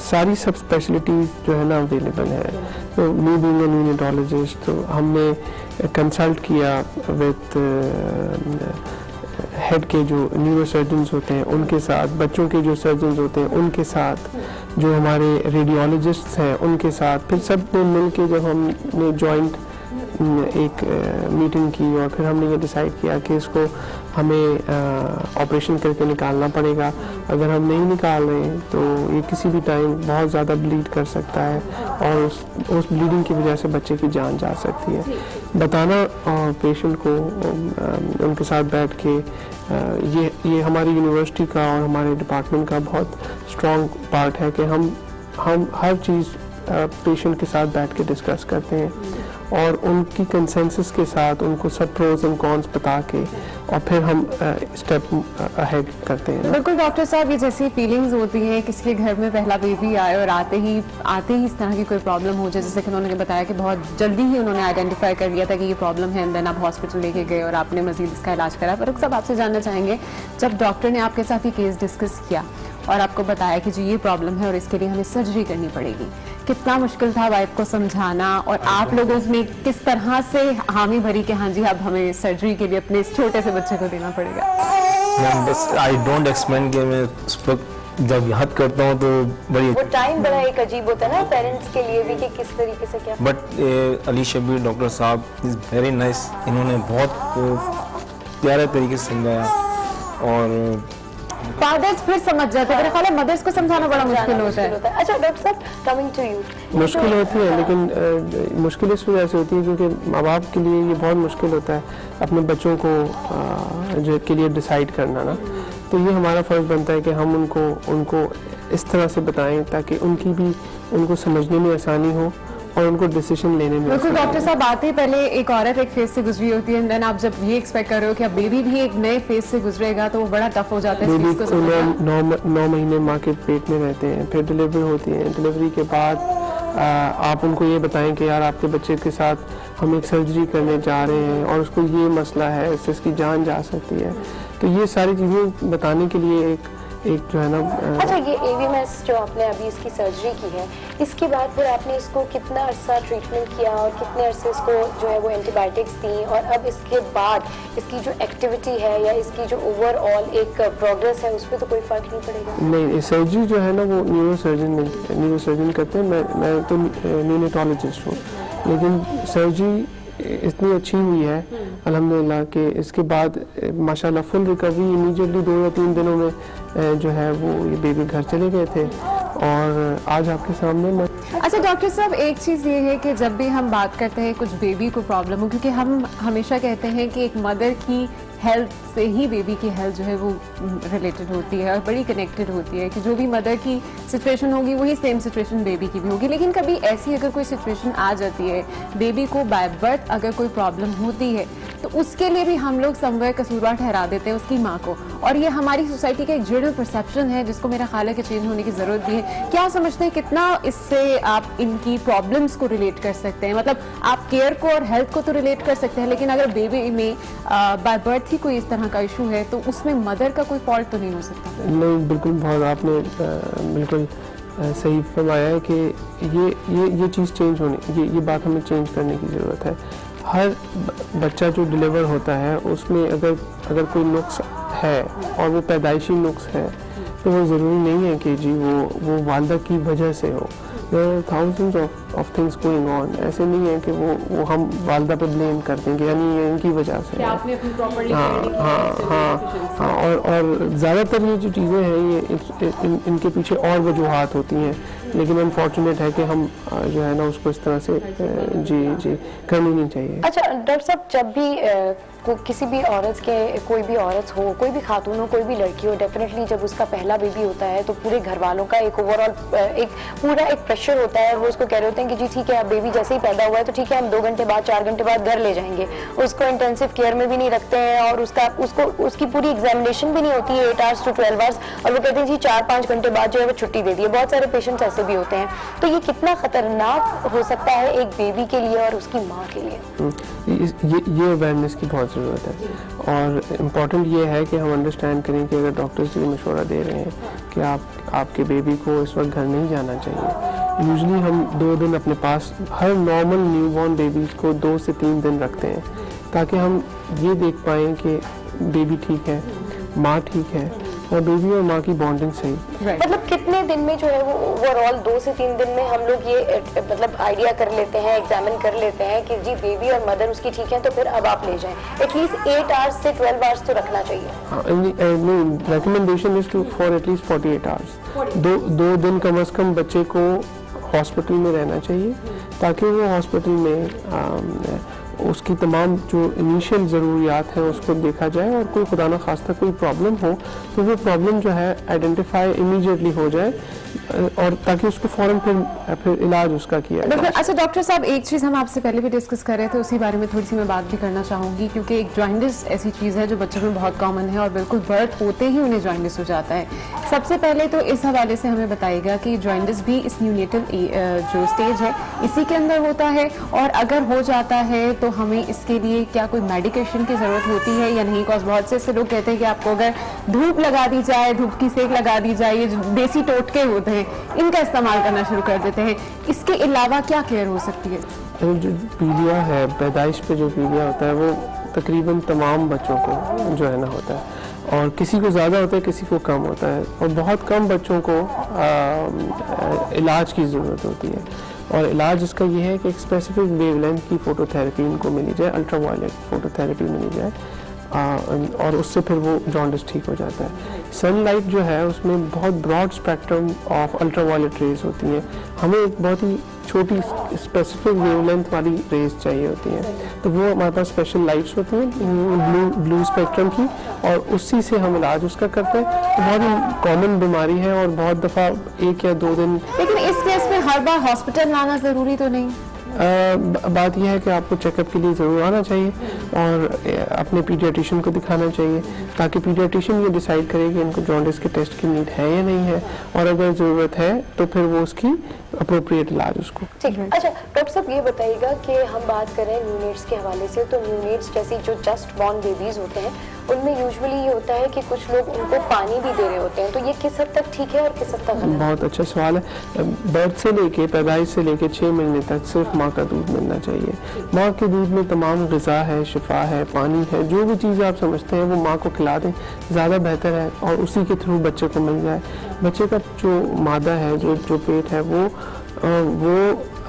Speaker 8: सारी सब स्पेशलिटीज़ जो है ना अवेलेबल है। तो मी बीइंग अ न्यूनेटोलॉजिस्ट, तो हमने कंसल्ट किया विद हेड के जो न्यूरोसर्जन्स होते हैं उनके साथ, बच्चों के जो सर्जन्स होते हैं उनके साथ, जो हमारे रेडियोलॉजिस्ट्स हैं उनके साथ, फिर सब ने मिल के जब हमने जॉइंट एक मीटिंग की और फिर हमने ये डिसाइड किया कि इसको हमें ऑपरेशन करके निकालना पड़ेगा। अगर हम नहीं निकाल रहे हैं तो ये किसी भी टाइम बहुत ज़्यादा ब्लीड कर सकता है और उस ब्लीडिंग की वजह से बच्चे की जान जा सकती है। बताना पेशेंट को उनके साथ बैठ के ये हमारी यूनिवर्सिटी का और हमारे डिपार्टमेंट का बहुत स्ट्रॉन्ग पार्ट है कि हम हर चीज़ पेशेंट के साथ बैठ के डिस्कस करते हैं और उनकी कंसेंसस के साथ उनको सब प्रोज एंड कॉन्स बता के और फिर हम स्टेप अहेड करते हैं।
Speaker 7: बिल्कुल डॉक्टर साहब, ये जैसी फीलिंग्स होती हैं किसी के घर में पहला बेबी आए और आते ही इस तरह की कोई प्रॉब्लम हो जाए, जैसे कि उन्होंने बताया कि बहुत जल्दी ही उन्होंने आइडेंटिफाई कर लिया था कि ये प्रॉब्लम है, देन आप हॉस्पिटल लेके गए और आपने मजीद इसका इलाज करा। पर सब आपसे जानना चाहेंगे, जब डॉक्टर ने आपके साथ ये केस डिस्कस किया और आपको बताया कि जी ये प्रॉब्लम है और इसके लिए हमें सर्जरी करनी पड़ेगी, कितना मुश्किल था वाइफ को समझाना और आप लोगों ने किस तरह से हामी भरी कि हाँ जी अब हमें सर्जरी के लिए अपने इस छोटे से बच्चे को देना पड़ेगा?
Speaker 9: मैम बस आई डोंट एक्सप्लेन कि मैं उस वक्त जब याद करता हूँ तो बड़ी
Speaker 2: वो टाइम बड़ा एक अजीब होता है ना पेरेंट्स के लिए भी कि किस तरीके से क्या।
Speaker 9: बट अली शबीर डॉक्टर साहब इज़ वेरी नाइस, इन्होंने बहुत प्यारे तरीके से समझाया और
Speaker 7: फादर्स फिर समझ जाते हैं, मेरे ख्याल है मदर्स को समझाना बड़ा मुश्किल होता है।
Speaker 2: अच्छा डॉक्टर साहब, कमिंग टू यू,
Speaker 8: मुश्किल होती है लेकिन मुश्किल इस वजह से होती है क्योंकि माँ बाप के लिए ये बहुत मुश्किल होता है अपने बच्चों को जो के लिए डिसाइड करना ना, तो ये हमारा फ़र्ज़ बनता है कि हम उनको इस तरह से बताएं ताकि उनको समझने में आसानी हो और उनको डिसीजन लेने में।
Speaker 7: बिल्कुल डॉक्टर साहब, आते ही पहले एक औरत एक फेज से गुजरी होती है, देन आप जब ये एक्सपेक्ट कर रहे हो कि अब बेबी भी एक नए फेज से गुजरेगा तो वो बड़ा टफ हो जाता है।
Speaker 8: बेबी को 9 महीने माँ के पेट में रहते हैं, फिर डिलीवरी होती है, डिलीवरी के बाद आप उनको ये बताएं कि यार आपके बच्चे के साथ हम एक सर्जरी करने जा रहे हैं और उसको ये मसला है, इससे इसकी जान जा सकती है, तो ये सारी चीज़ें बताने के लिए एक जो है ना।
Speaker 2: अच्छा, ये AVMS जो आपने अभी इसकी सर्जरी की है, इसके बाद फिर आपने इसको कितना अरसा ट्रीटमेंट किया और कितने अरसे इसको जो है वो एंटीबायोटिक्स दी और अब इसके बाद इसकी जो एक्टिविटी है या इसकी जो ओवरऑल एक प्रोग्रेस है उस पर तो कोई फर्क नहीं पड़ेगा? नहीं,
Speaker 8: सर्जरी जो है ना वो न्यूरोसर्जन करते हैं, मैं तो न्यूनेटोलॉजिस्ट हूँ, लेकिन सर्जरी इतनी अच्छी हुई है अल्हम्दुलिल्लाह कि इसके बाद माशाल्लाह फुल रिकवरी इमीडिएटली 2 या 3 दिनों में जो है वो ये बेबी घर चले गए थे और आज आपके सामने।
Speaker 7: अच्छा डॉक्टर साहब, एक चीज़ ये है कि जब भी हम बात करते हैं कुछ बेबी को प्रॉब्लम हो, क्योंकि हम हमेशा कहते हैं कि एक मदर की हेल्थ से ही बेबी की हेल्थ जो है वो रिलेटेड होती है और बड़ी कनेक्टेड होती है कि जो भी मदर की सिचुएशन होगी वही सेम सिचुएशन बेबी की भी होगी। लेकिन कभी ऐसी अगर कोई सिचुएशन आ जाती है, बेबी को बाय बर्थ अगर कोई प्रॉब्लम होती है, तो उसके लिए भी हम लोग समवेयर कसूरवार ठहरा देते हैं उसकी माँ को, और ये हमारी सोसाइटी का एक जनरल परसेप्शन है जिसको मेरा ख्याल है कि चेंज होने की ज़रूरत भी है। क्या समझते हैं कितना इससे आप इनकी प्रॉब्लम्स को रिलेट कर सकते हैं? मतलब आप केयर को और हेल्थ को तो रिलेट कर सकते हैं, लेकिन अगर बेबी में बाय बर्थ ही कोई इस तरह का इशू है तो उसमें मदर का कोई फॉल्ट तो नहीं हो सकता?
Speaker 8: नहीं, बिल्कुल, बहुत आपने बिल्कुल सही फरमाया है कि ये चीज़ चेंज होनी, ये बात हमें चेंज करने की ज़रूरत है। हर बच्चा जो डिलीवर होता है उसमें अगर कोई नुक्स है और वो पैदाइशी नुक्स है तो वो ज़रूरी नहीं है कि जी वो वालदा की वजह से हो। There are thousands of things going on. ऐसे नहीं है कि वो हम वालदा पे ब्लेम कर देंगे यानी ये इनकी वजह से है। हाँ, और ज़्यादातर ये जो चीज़ें हैं ये इनके पीछे और वजूहात होती हैं, लेकिन अनफॉर्चुनेट है कि हम जो है ना उसको इस तरह से जी करनी नहीं चाहिए।
Speaker 2: अच्छा डॉक्टर साहब, जब भी किसी भी औरत के कोई भी औरत हो, कोई भी खातून हो, कोई भी लड़की हो, डेफिनेटली जब उसका पहला बेबी होता है तो पूरे घर वालों का एक ओवरऑल एक प्रेशर होता है और वो उसको कह रहे होते हैं कि जी ठीक है अब बेबी जैसे ही पैदा हुआ है तो ठीक है हम 2 घंटे बाद 4 घंटे बाद घर ले जाएंगे। उसको इंटेंसिव केयर में भी नहीं रखते हैं और उसकी पूरी एग्जामिनेशन भी नहीं होती है 8 आवर्स to 12 आवर्स, और वो कहते हैं जी 4-5 घंटे बाद जो है वो छुट्टी दे दी है। बहुत सारे पेशेंट्स ऐसे भी होते हैं, तो ये कितना खतरनाक हो सकता है एक बेबी के लिए और उसकी माँ के लिए?
Speaker 8: ये अवेयरनेस की बहुत ज़रूरत है और इम्पॉर्टेंट ये है कि हम अंडरस्टैंड करें कि अगर डॉक्टर्स ये मशवरा दे रहे हैं कि आपके बेबी को इस वक्त घर नहीं जाना चाहिए, यूजुअली हम 2 दिन अपने पास हर नॉर्मल न्यूबॉर्न बेबीज़ को 2 से 3 दिन रखते हैं ताकि हम ये देख पाएँ कि बेबी ठीक है, माँ ठीक है और बेबी और माँ की बॉन्डिंग सही।
Speaker 2: मतलब कितने दिन में जो है वो ओवरऑल 2 से 3 दिन में हम लोग ये मतलब आइडिया कर लेते हैं, एग्जामिन कर लेते हैं कि जी बेबी और मदर उसकी ठीक है, तो फिर अब आप ले जाएं। एटलीस्ट 8 आवर्स से 12 आवर्स तो रखना चाहिए।
Speaker 8: Recommendation is to for at least 48 hours. 2 दिन कम से कम बच्चे को हॉस्पिटल में रहना चाहिए ताकि वो हॉस्पिटल में उसकी तमाम जो इनिशियल ज़रूरियात हैं उसको देखा जाए, और कोई खुदा न खास्ता कोई प्रॉब्लम हो तो वो प्रॉब्लम जो है आइडेंटिफाई इमीडिएटली हो जाए, और ताकि उसको फ़ौरन फिर इलाज उसका किया जाए।
Speaker 7: अच्छा डॉक्टर साहब, एक चीज़ हम आपसे पहले भी डिस्कस कर रहे थे, उसी बारे में थोड़ी सी मैं बात भी करना चाहूँगी, क्योंकि एक जॉइंडिस ऐसी चीज़ है जो बच्चों में बहुत कॉमन है और बिल्कुल बर्थ होते ही उन्हें जॉइंडिस हो जाता है। सबसे पहले तो इस हवाले से हमें बताइएगा कि जॉइंडिस भी इस न्यूनेटल जो स्टेज है इसी के अंदर होता है, और अगर हो जाता है तो हमें इसके लिए क्या कोई मेडिकेशन की ज़रूरत होती है या नहीं? बिकॉज बहुत से ऐसे लोग कहते हैं कि आपको अगर धूप लगा दी जाए, धूप की सेक लगा दी जाए, ये जो देसी टोटके होते हैं इनका इस्तेमाल करना शुरू कर देते हैं। इसके अलावा क्या केयर हो सकती है?
Speaker 8: जो पीलिया है, पैदाइश पे जो पीलिया होता है वो तकरीबन तमाम बच्चों को जो है ना होता है, और किसी को ज़्यादा होता है, किसी को कम होता है, और बहुत कम बच्चों को इलाज की ज़रूरत होती है। और इलाज इसका ये है कि एक स्पेसिफिक वेवलेंथ की फ़ोटोथेरेपी इनको मिली जाए, अल्ट्रावायलेट फ़ोटोथेरेपी मिली जाए, और उससे फिर वो जॉन्डिस ठीक हो जाता है। सनलाइट जो है उसमें बहुत broad spectrum of ultraviolet rays होती हैं, हमें एक बहुत ही छोटी स्पेसिफिक वेवलेंथ वाली रेज चाहिए होती हैं, तो वो हमारे पास स्पेशल लाइट्स होती हैं ब्लू स्पेक्ट्रम की, और उसी से हम इलाज उसका करते हैं। तो बहुत ही कॉमन बीमारी है और बहुत दफ़ा 1 या 2 दिन।
Speaker 7: लेकिन इस केस में हर बार हॉस्पिटल लाना ज़रूरी तो नहीं?
Speaker 8: बात यह है कि आपको चेकअप के लिए ज़रूर आना चाहिए और अपने पीडियाट्रिशियन को दिखाना चाहिए, ताकि पीडियाट्रिशियन ये डिसाइड करे कि इनको जॉन्डिस के टेस्ट की नीड है या नहीं है, और अगर ज़रूरत है तो फिर वो उसकी अप्रोप्रिएट इलाज उसको।
Speaker 2: ठीक है। अच्छा डॉक्टर साहब, ये बताइएगा कि हम बात करें न्यूनेट्स के हवाले से, तो न्यूनेट्स जैसी जो जस्ट बॉर्न बेबीज़ होते हैं उनमें यूजुअली ये होता है कि कुछ लोग उनको पानी भी दे रहे होते हैं, तो ये किस हद तक ठीक है और किस हद तक गलत?
Speaker 8: बहुत अच्छा सवाल है। बर्थ से लेके पैदाइश से लेके 6 महीने तक सिर्फ माँ का दूध मिलना चाहिए। माँ के दूध में तमाम ग़िज़ा है, शिफा है, पानी है, जो भी चीज़ें आप समझते हैं वो माँ को खिला दें, ज़्यादा बेहतर है, और उसी के थ्रू बच्चे को मिल जाए। बच्चे का जो मादा है, जो पेट है, वो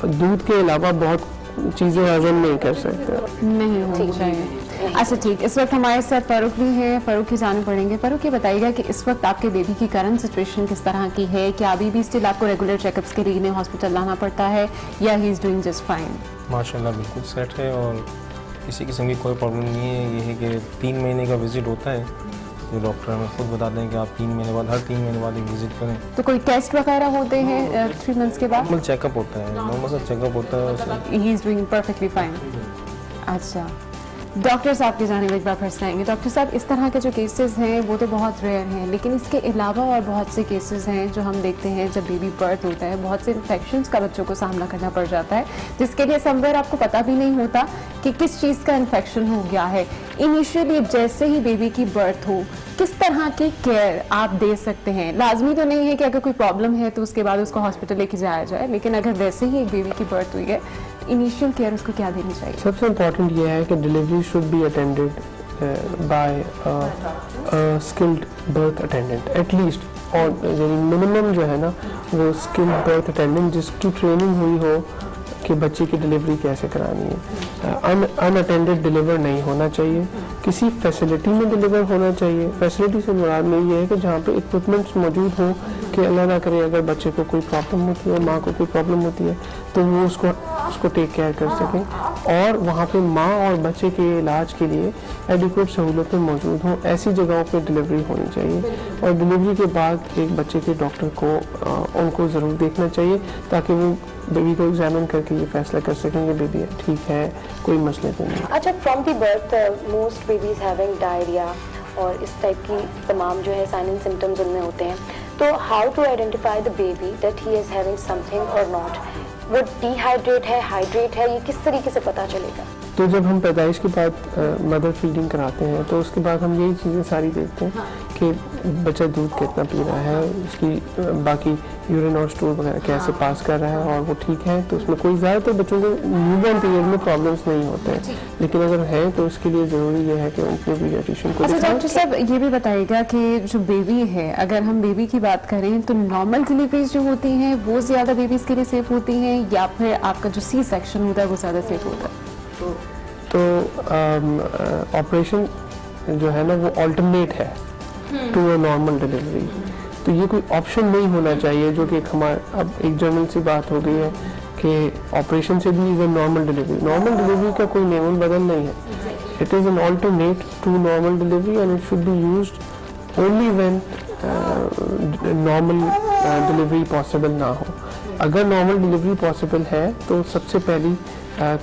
Speaker 8: दूध के अलावा बहुत चीज़ें हजम नहीं कर सकते,
Speaker 7: नहीं होनी चाहिए। अच्छा ठीक, इस वक्त हमारे साथ फारूक भी है, फारूक की जाने पड़ेंगे। फारूक ये बताइएगा कि इस वक्त आपके बेबी की करंट सिचुएशन किस तरह की है? क्या अभी भी स्टिल आपको रेगुलर चेकअप्स के लिए हॉस्पिटल लाना पड़ता है या he is doing just fine?
Speaker 9: माशाल्लाह बिल्कुल सेट है और किसी किस्म की कोई प्रॉब्लम नहीं है। ये है कि 3 महीने का विजिट होता है, जो डॉक्टर हमें खुद बताते हैं कि आप 3 महीने बाद, हर 3 महीने बाद एक विजिट करें।
Speaker 7: तो कोई टेस्ट वगैरह होते हैं 3 मंथ्स के बाद?
Speaker 9: नॉर्मल चेकअप होता है, नॉर्मल सा चेकअप होता है।
Speaker 7: He is doing perfectly fine. अच्छा डॉक्टर साहब की जाने में एक बार फिर से आएंगे। डॉक्टर साहब, इस तरह के जो केसेस हैं वो तो बहुत रेयर हैं, लेकिन इसके अलावा और बहुत से केसेस हैं जो हम देखते हैं जब बेबी बर्थ होता है, बहुत से इन्फेक्शंस का बच्चों को सामना करना पड़ जाता है, जिसके लिए समवेयर आपको पता भी नहीं होता कि किस चीज़ का इन्फेक्शन हो गया है। इनिशियली जैसे ही बेबी की बर्थ हो, किस तरह की केयर आप दे सकते हैं? लाजमी तो नहीं है कि अगर कोई प्रॉब्लम है तो उसके बाद उसको हॉस्पिटल लेके जाया जाए, लेकिन अगर वैसे ही एक बेबी की बर्थ हुई है, इनिशियल केयर उसको क्या देनी चाहिए?
Speaker 8: सबसे इम्पोर्टेंट ये है कि delivery should be attended by skilled birth attendant at least, और मिनिमम जो है ना वो स्किल्ड बर्थ अटेंडेंट जिसकी ट्रेनिंग हुई हो कि बच्चे की डिलीवरी कैसे करानी है। अनअटेंडेड डिलीवर नहीं होना चाहिए, किसी फैसिलिटी में डिलीवर होना चाहिए। फैसिलिटी से मुराद में ये है कि जहाँ पे इक्विपमेंट्स मौजूद हों कि अल्लाह ना करे अगर बच्चे को कोई प्रॉब्लम होती है, माँ को कोई प्रॉब्लम होती है, तो वो उसको टेक केयर कर सकें, और वहाँ पे माँ और बच्चे के इलाज के लिए एडिक्वेट सहूलतें मौजूद हों। ऐसी जगहों पे डिलीवरी होनी चाहिए, और डिलीवरी के बाद एक बच्चे के डॉक्टर को उनको ज़रूर देखना चाहिए, ताकि वो बेबी को एग्जामिन करके ये फैसला कर सकेंगे बेबी ठीक है, कोई मसले तो नहीं।
Speaker 2: अच्छा, from the birth most babies having diarrhoea और इस टाइप की तमाम जो है साइन एंड सिम्टम्स उनमें होते हैं, तो how to identify the baby that he is having something और नॉट? वो डिहाइड्रेट है, हाइड्रेट है, ये किस तरीके से पता चलेगा?
Speaker 8: तो जब हम पैदाइश के बाद मदर फीडिंग कराते हैं तो उसके बाद हम यही चीज़ें सारी देखते हैं कि बच्चा दूध कितना पी रहा है, उसकी बाकी यूरिन और स्टूल वगैरह कैसे पास कर रहा है और वो ठीक है। तो उसमें कोई ज़्यादातर बच्चों को न्यूबॉर्न पीरियड में प्रॉब्लम्स नहीं होते हैं, लेकिन अगर है तो उसके लिए ज़रूरी ये है कि उनको पीडियाट्रिशियन को
Speaker 7: अच्छा डॉक्टर साहब ये भी बताइएगा कि जो बेबी है, अगर हम बेबी की बात करें तो नॉर्मल डिलीवरीज जो होती हैं वो ज़्यादा बेबीज़ के लिए सेफ होती हैं या फिर आपका जो सी सेक्शन होता है वो ज़्यादा सेफ होता है?
Speaker 8: तो ऑपरेशन जो है ना वो अल्टरनेट है टू अ नॉर्मल डिलीवरी। तो ये कोई ऑप्शन नहीं होना चाहिए जो कि हमारा अब एक जनरल सी बात हो गई है कि ऑपरेशन से भी is a normal delivery. Normal delivery का कोई नेम बदल नहीं है, it is an alternate to normal delivery and it should be used only when normal delivery possible ना हो। अगर नॉर्मल डिलीवरी पॉसिबल है तो सबसे पहली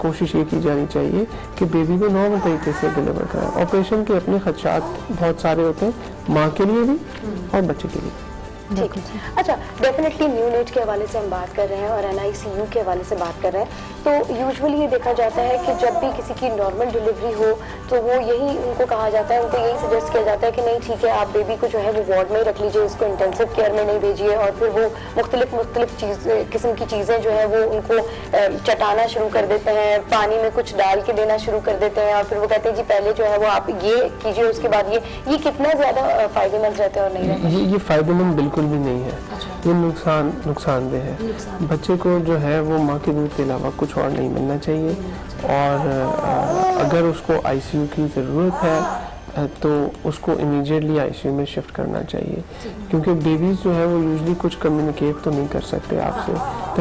Speaker 8: कोशिश ये की जानी चाहिए कि बेबी को नॉर्मल तरीके से डिलीवर कराएं। ऑपरेशन के अपने खदशात बहुत सारे होते हैं, माँ के लिए भी और बच्चे के लिए।
Speaker 2: ठीक है। अच्छा, डेफिनेटली न्यूनेट के हवाले से हम बात कर रहे हैं और NICU के हवाले से बात कर रहे हैं, तो यूजुअली ये देखा जाता है कि जब भी किसी की नॉर्मल डिलीवरी हो तो वो यही उनको कहा जाता है, उनको यही सजेस्ट किया जाता है कि नहीं ठीक है आप बेबी को जो है वो वार्ड में ही रख लीजिए, इसको इंटेंसिव केयर में नहीं भेजिए। और फिर वो मुख्तलिफ किस्म की चीज़ें जो है वो उनको चटाना शुरू कर देते हैं, पानी में कुछ डाल के देना शुरू कर देते हैं और फिर वो कहते हैं जी पहले जो है वो आप ये कीजिए उसके बाद ये कितना ज़्यादा फ़ायदेमंद रहता है और नहीं रहता?
Speaker 8: ये फ़ायदेमंद बिल्कुल भी नहीं है। ये नुकसानदेह है। बच्चे को जो है वो माँ के दूध के अलावा कुछ और नहीं मिलना चाहिए और अगर उसको ICU की ज़रूरत है तो उसको इमीडिएटली ICU में शिफ्ट करना चाहिए, क्योंकि बेबीज़ जो है वो यूजुअली कुछ कम्युनिकेट तो नहीं कर सकते आपसे,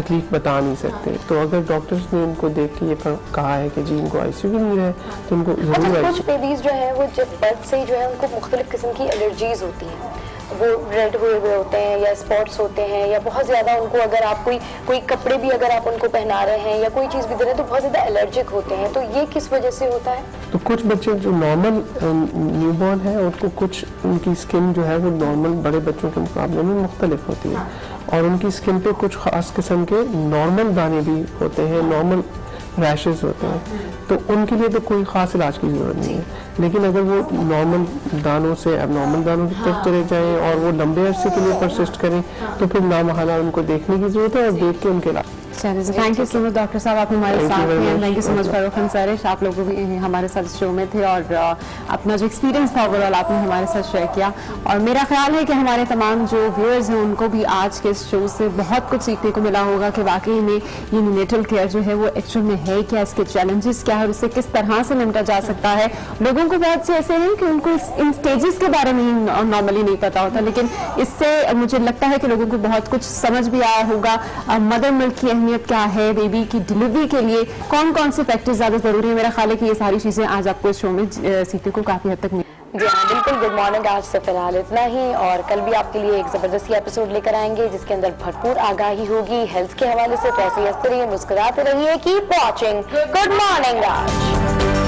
Speaker 8: तकलीफ बता नहीं सकते। तो अगर डॉक्टर्स ने उनको देख के ये कहा है कि जी इनको ICU की नीड है तो उनको ज़रूर
Speaker 2: कुछ बेबीज़ जो है वो जब बर्थ से ही जो है उनको मुख्तलिफ किस्म की एलर्जीज़ होती हैं, वो रेड हुए होते हैं या स्पॉट्स होते हैं या बहुत ज़्यादा उनको अगर आप कोई कपड़े भी अगर आप उनको पहना रहे हैं या कोई चीज़ भी दे रहे हैं तो बहुत ज़्यादा एलर्जिक होते हैं। तो ये किस वजह से होता है?
Speaker 8: तो कुछ बच्चे जो नॉर्मल न्यूबॉर्न है उनको कुछ उनकी स्किन जो है वो नॉर्मल बड़े बच्चों के मुकाबले में मुख्तलिफ होती है और उनकी स्किन पे कुछ ख़ास किस्म के नॉर्मल दाने भी होते हैं, नॉर्मल रैशेस होते हैं, तो उनके लिए तो कोई ख़ास इलाज की ज़रूरत नहीं है। लेकिन अगर वो नॉर्मल दानों से अब नॉर्मल दानों की तरफ चले जाएं और वो लंबे अरसे के लिए परसिस्ट करें तो फिर नामहला उनको देखने की ज़रूरत है और देख के उनके इलाज।
Speaker 7: चलिए, thank you so much doctor साहब, आप हमारे साथ हैं। Thank you so much Farooq Ansari, आप लोग भी हमारे साथ शो में थे और अपना जो एक्सपीरियंस था ओवरऑल आपने हमारे साथ शेयर किया। और मेरा ख्याल है कि हमारे तमाम जो व्यूअर्स हैं उनको भी आज के शो से बहुत कुछ सीखने को मिला होगा कि वाकई में ये न्यूनेटल केयर जो है वो एक्चुअल में है क्या, इसके चैलेंजेस क्या है और उसे किस तरह से निपटा जा सकता है। लोगों को बहुत से ऐसे हैं कि उनको इन स्टेजेस के बारे में नॉर्मली नहीं पता होता, लेकिन इससे मुझे लगता है कि लोगों को बहुत कुछ समझ भी आया होगा। मदर मिल्क की अहमियत क्या है, बेबी की डिलीवरी के लिए कौन कौन से फैक्टर्स ज़्यादा ज़रूरी है। मेरा ख्याल है कि ये सारी चीज़ें आज आपको इस शो में सीखने को काफ़ी हद तक मिली।
Speaker 2: जी हाँ, बिल्कुल। Good morning. आज से फिलहाल इतना ही और कल भी आपके लिए एक ज़बरदस्त एपिसोड लेकर आएंगे जिसके अंदर भरपूर आगाही होगी हेल्थ के हवाले से। तो ऐसे ही हंसते रहिए, मुस्कुराते रहिए, कीप वॉचिंग गुड मॉर्निंग आज।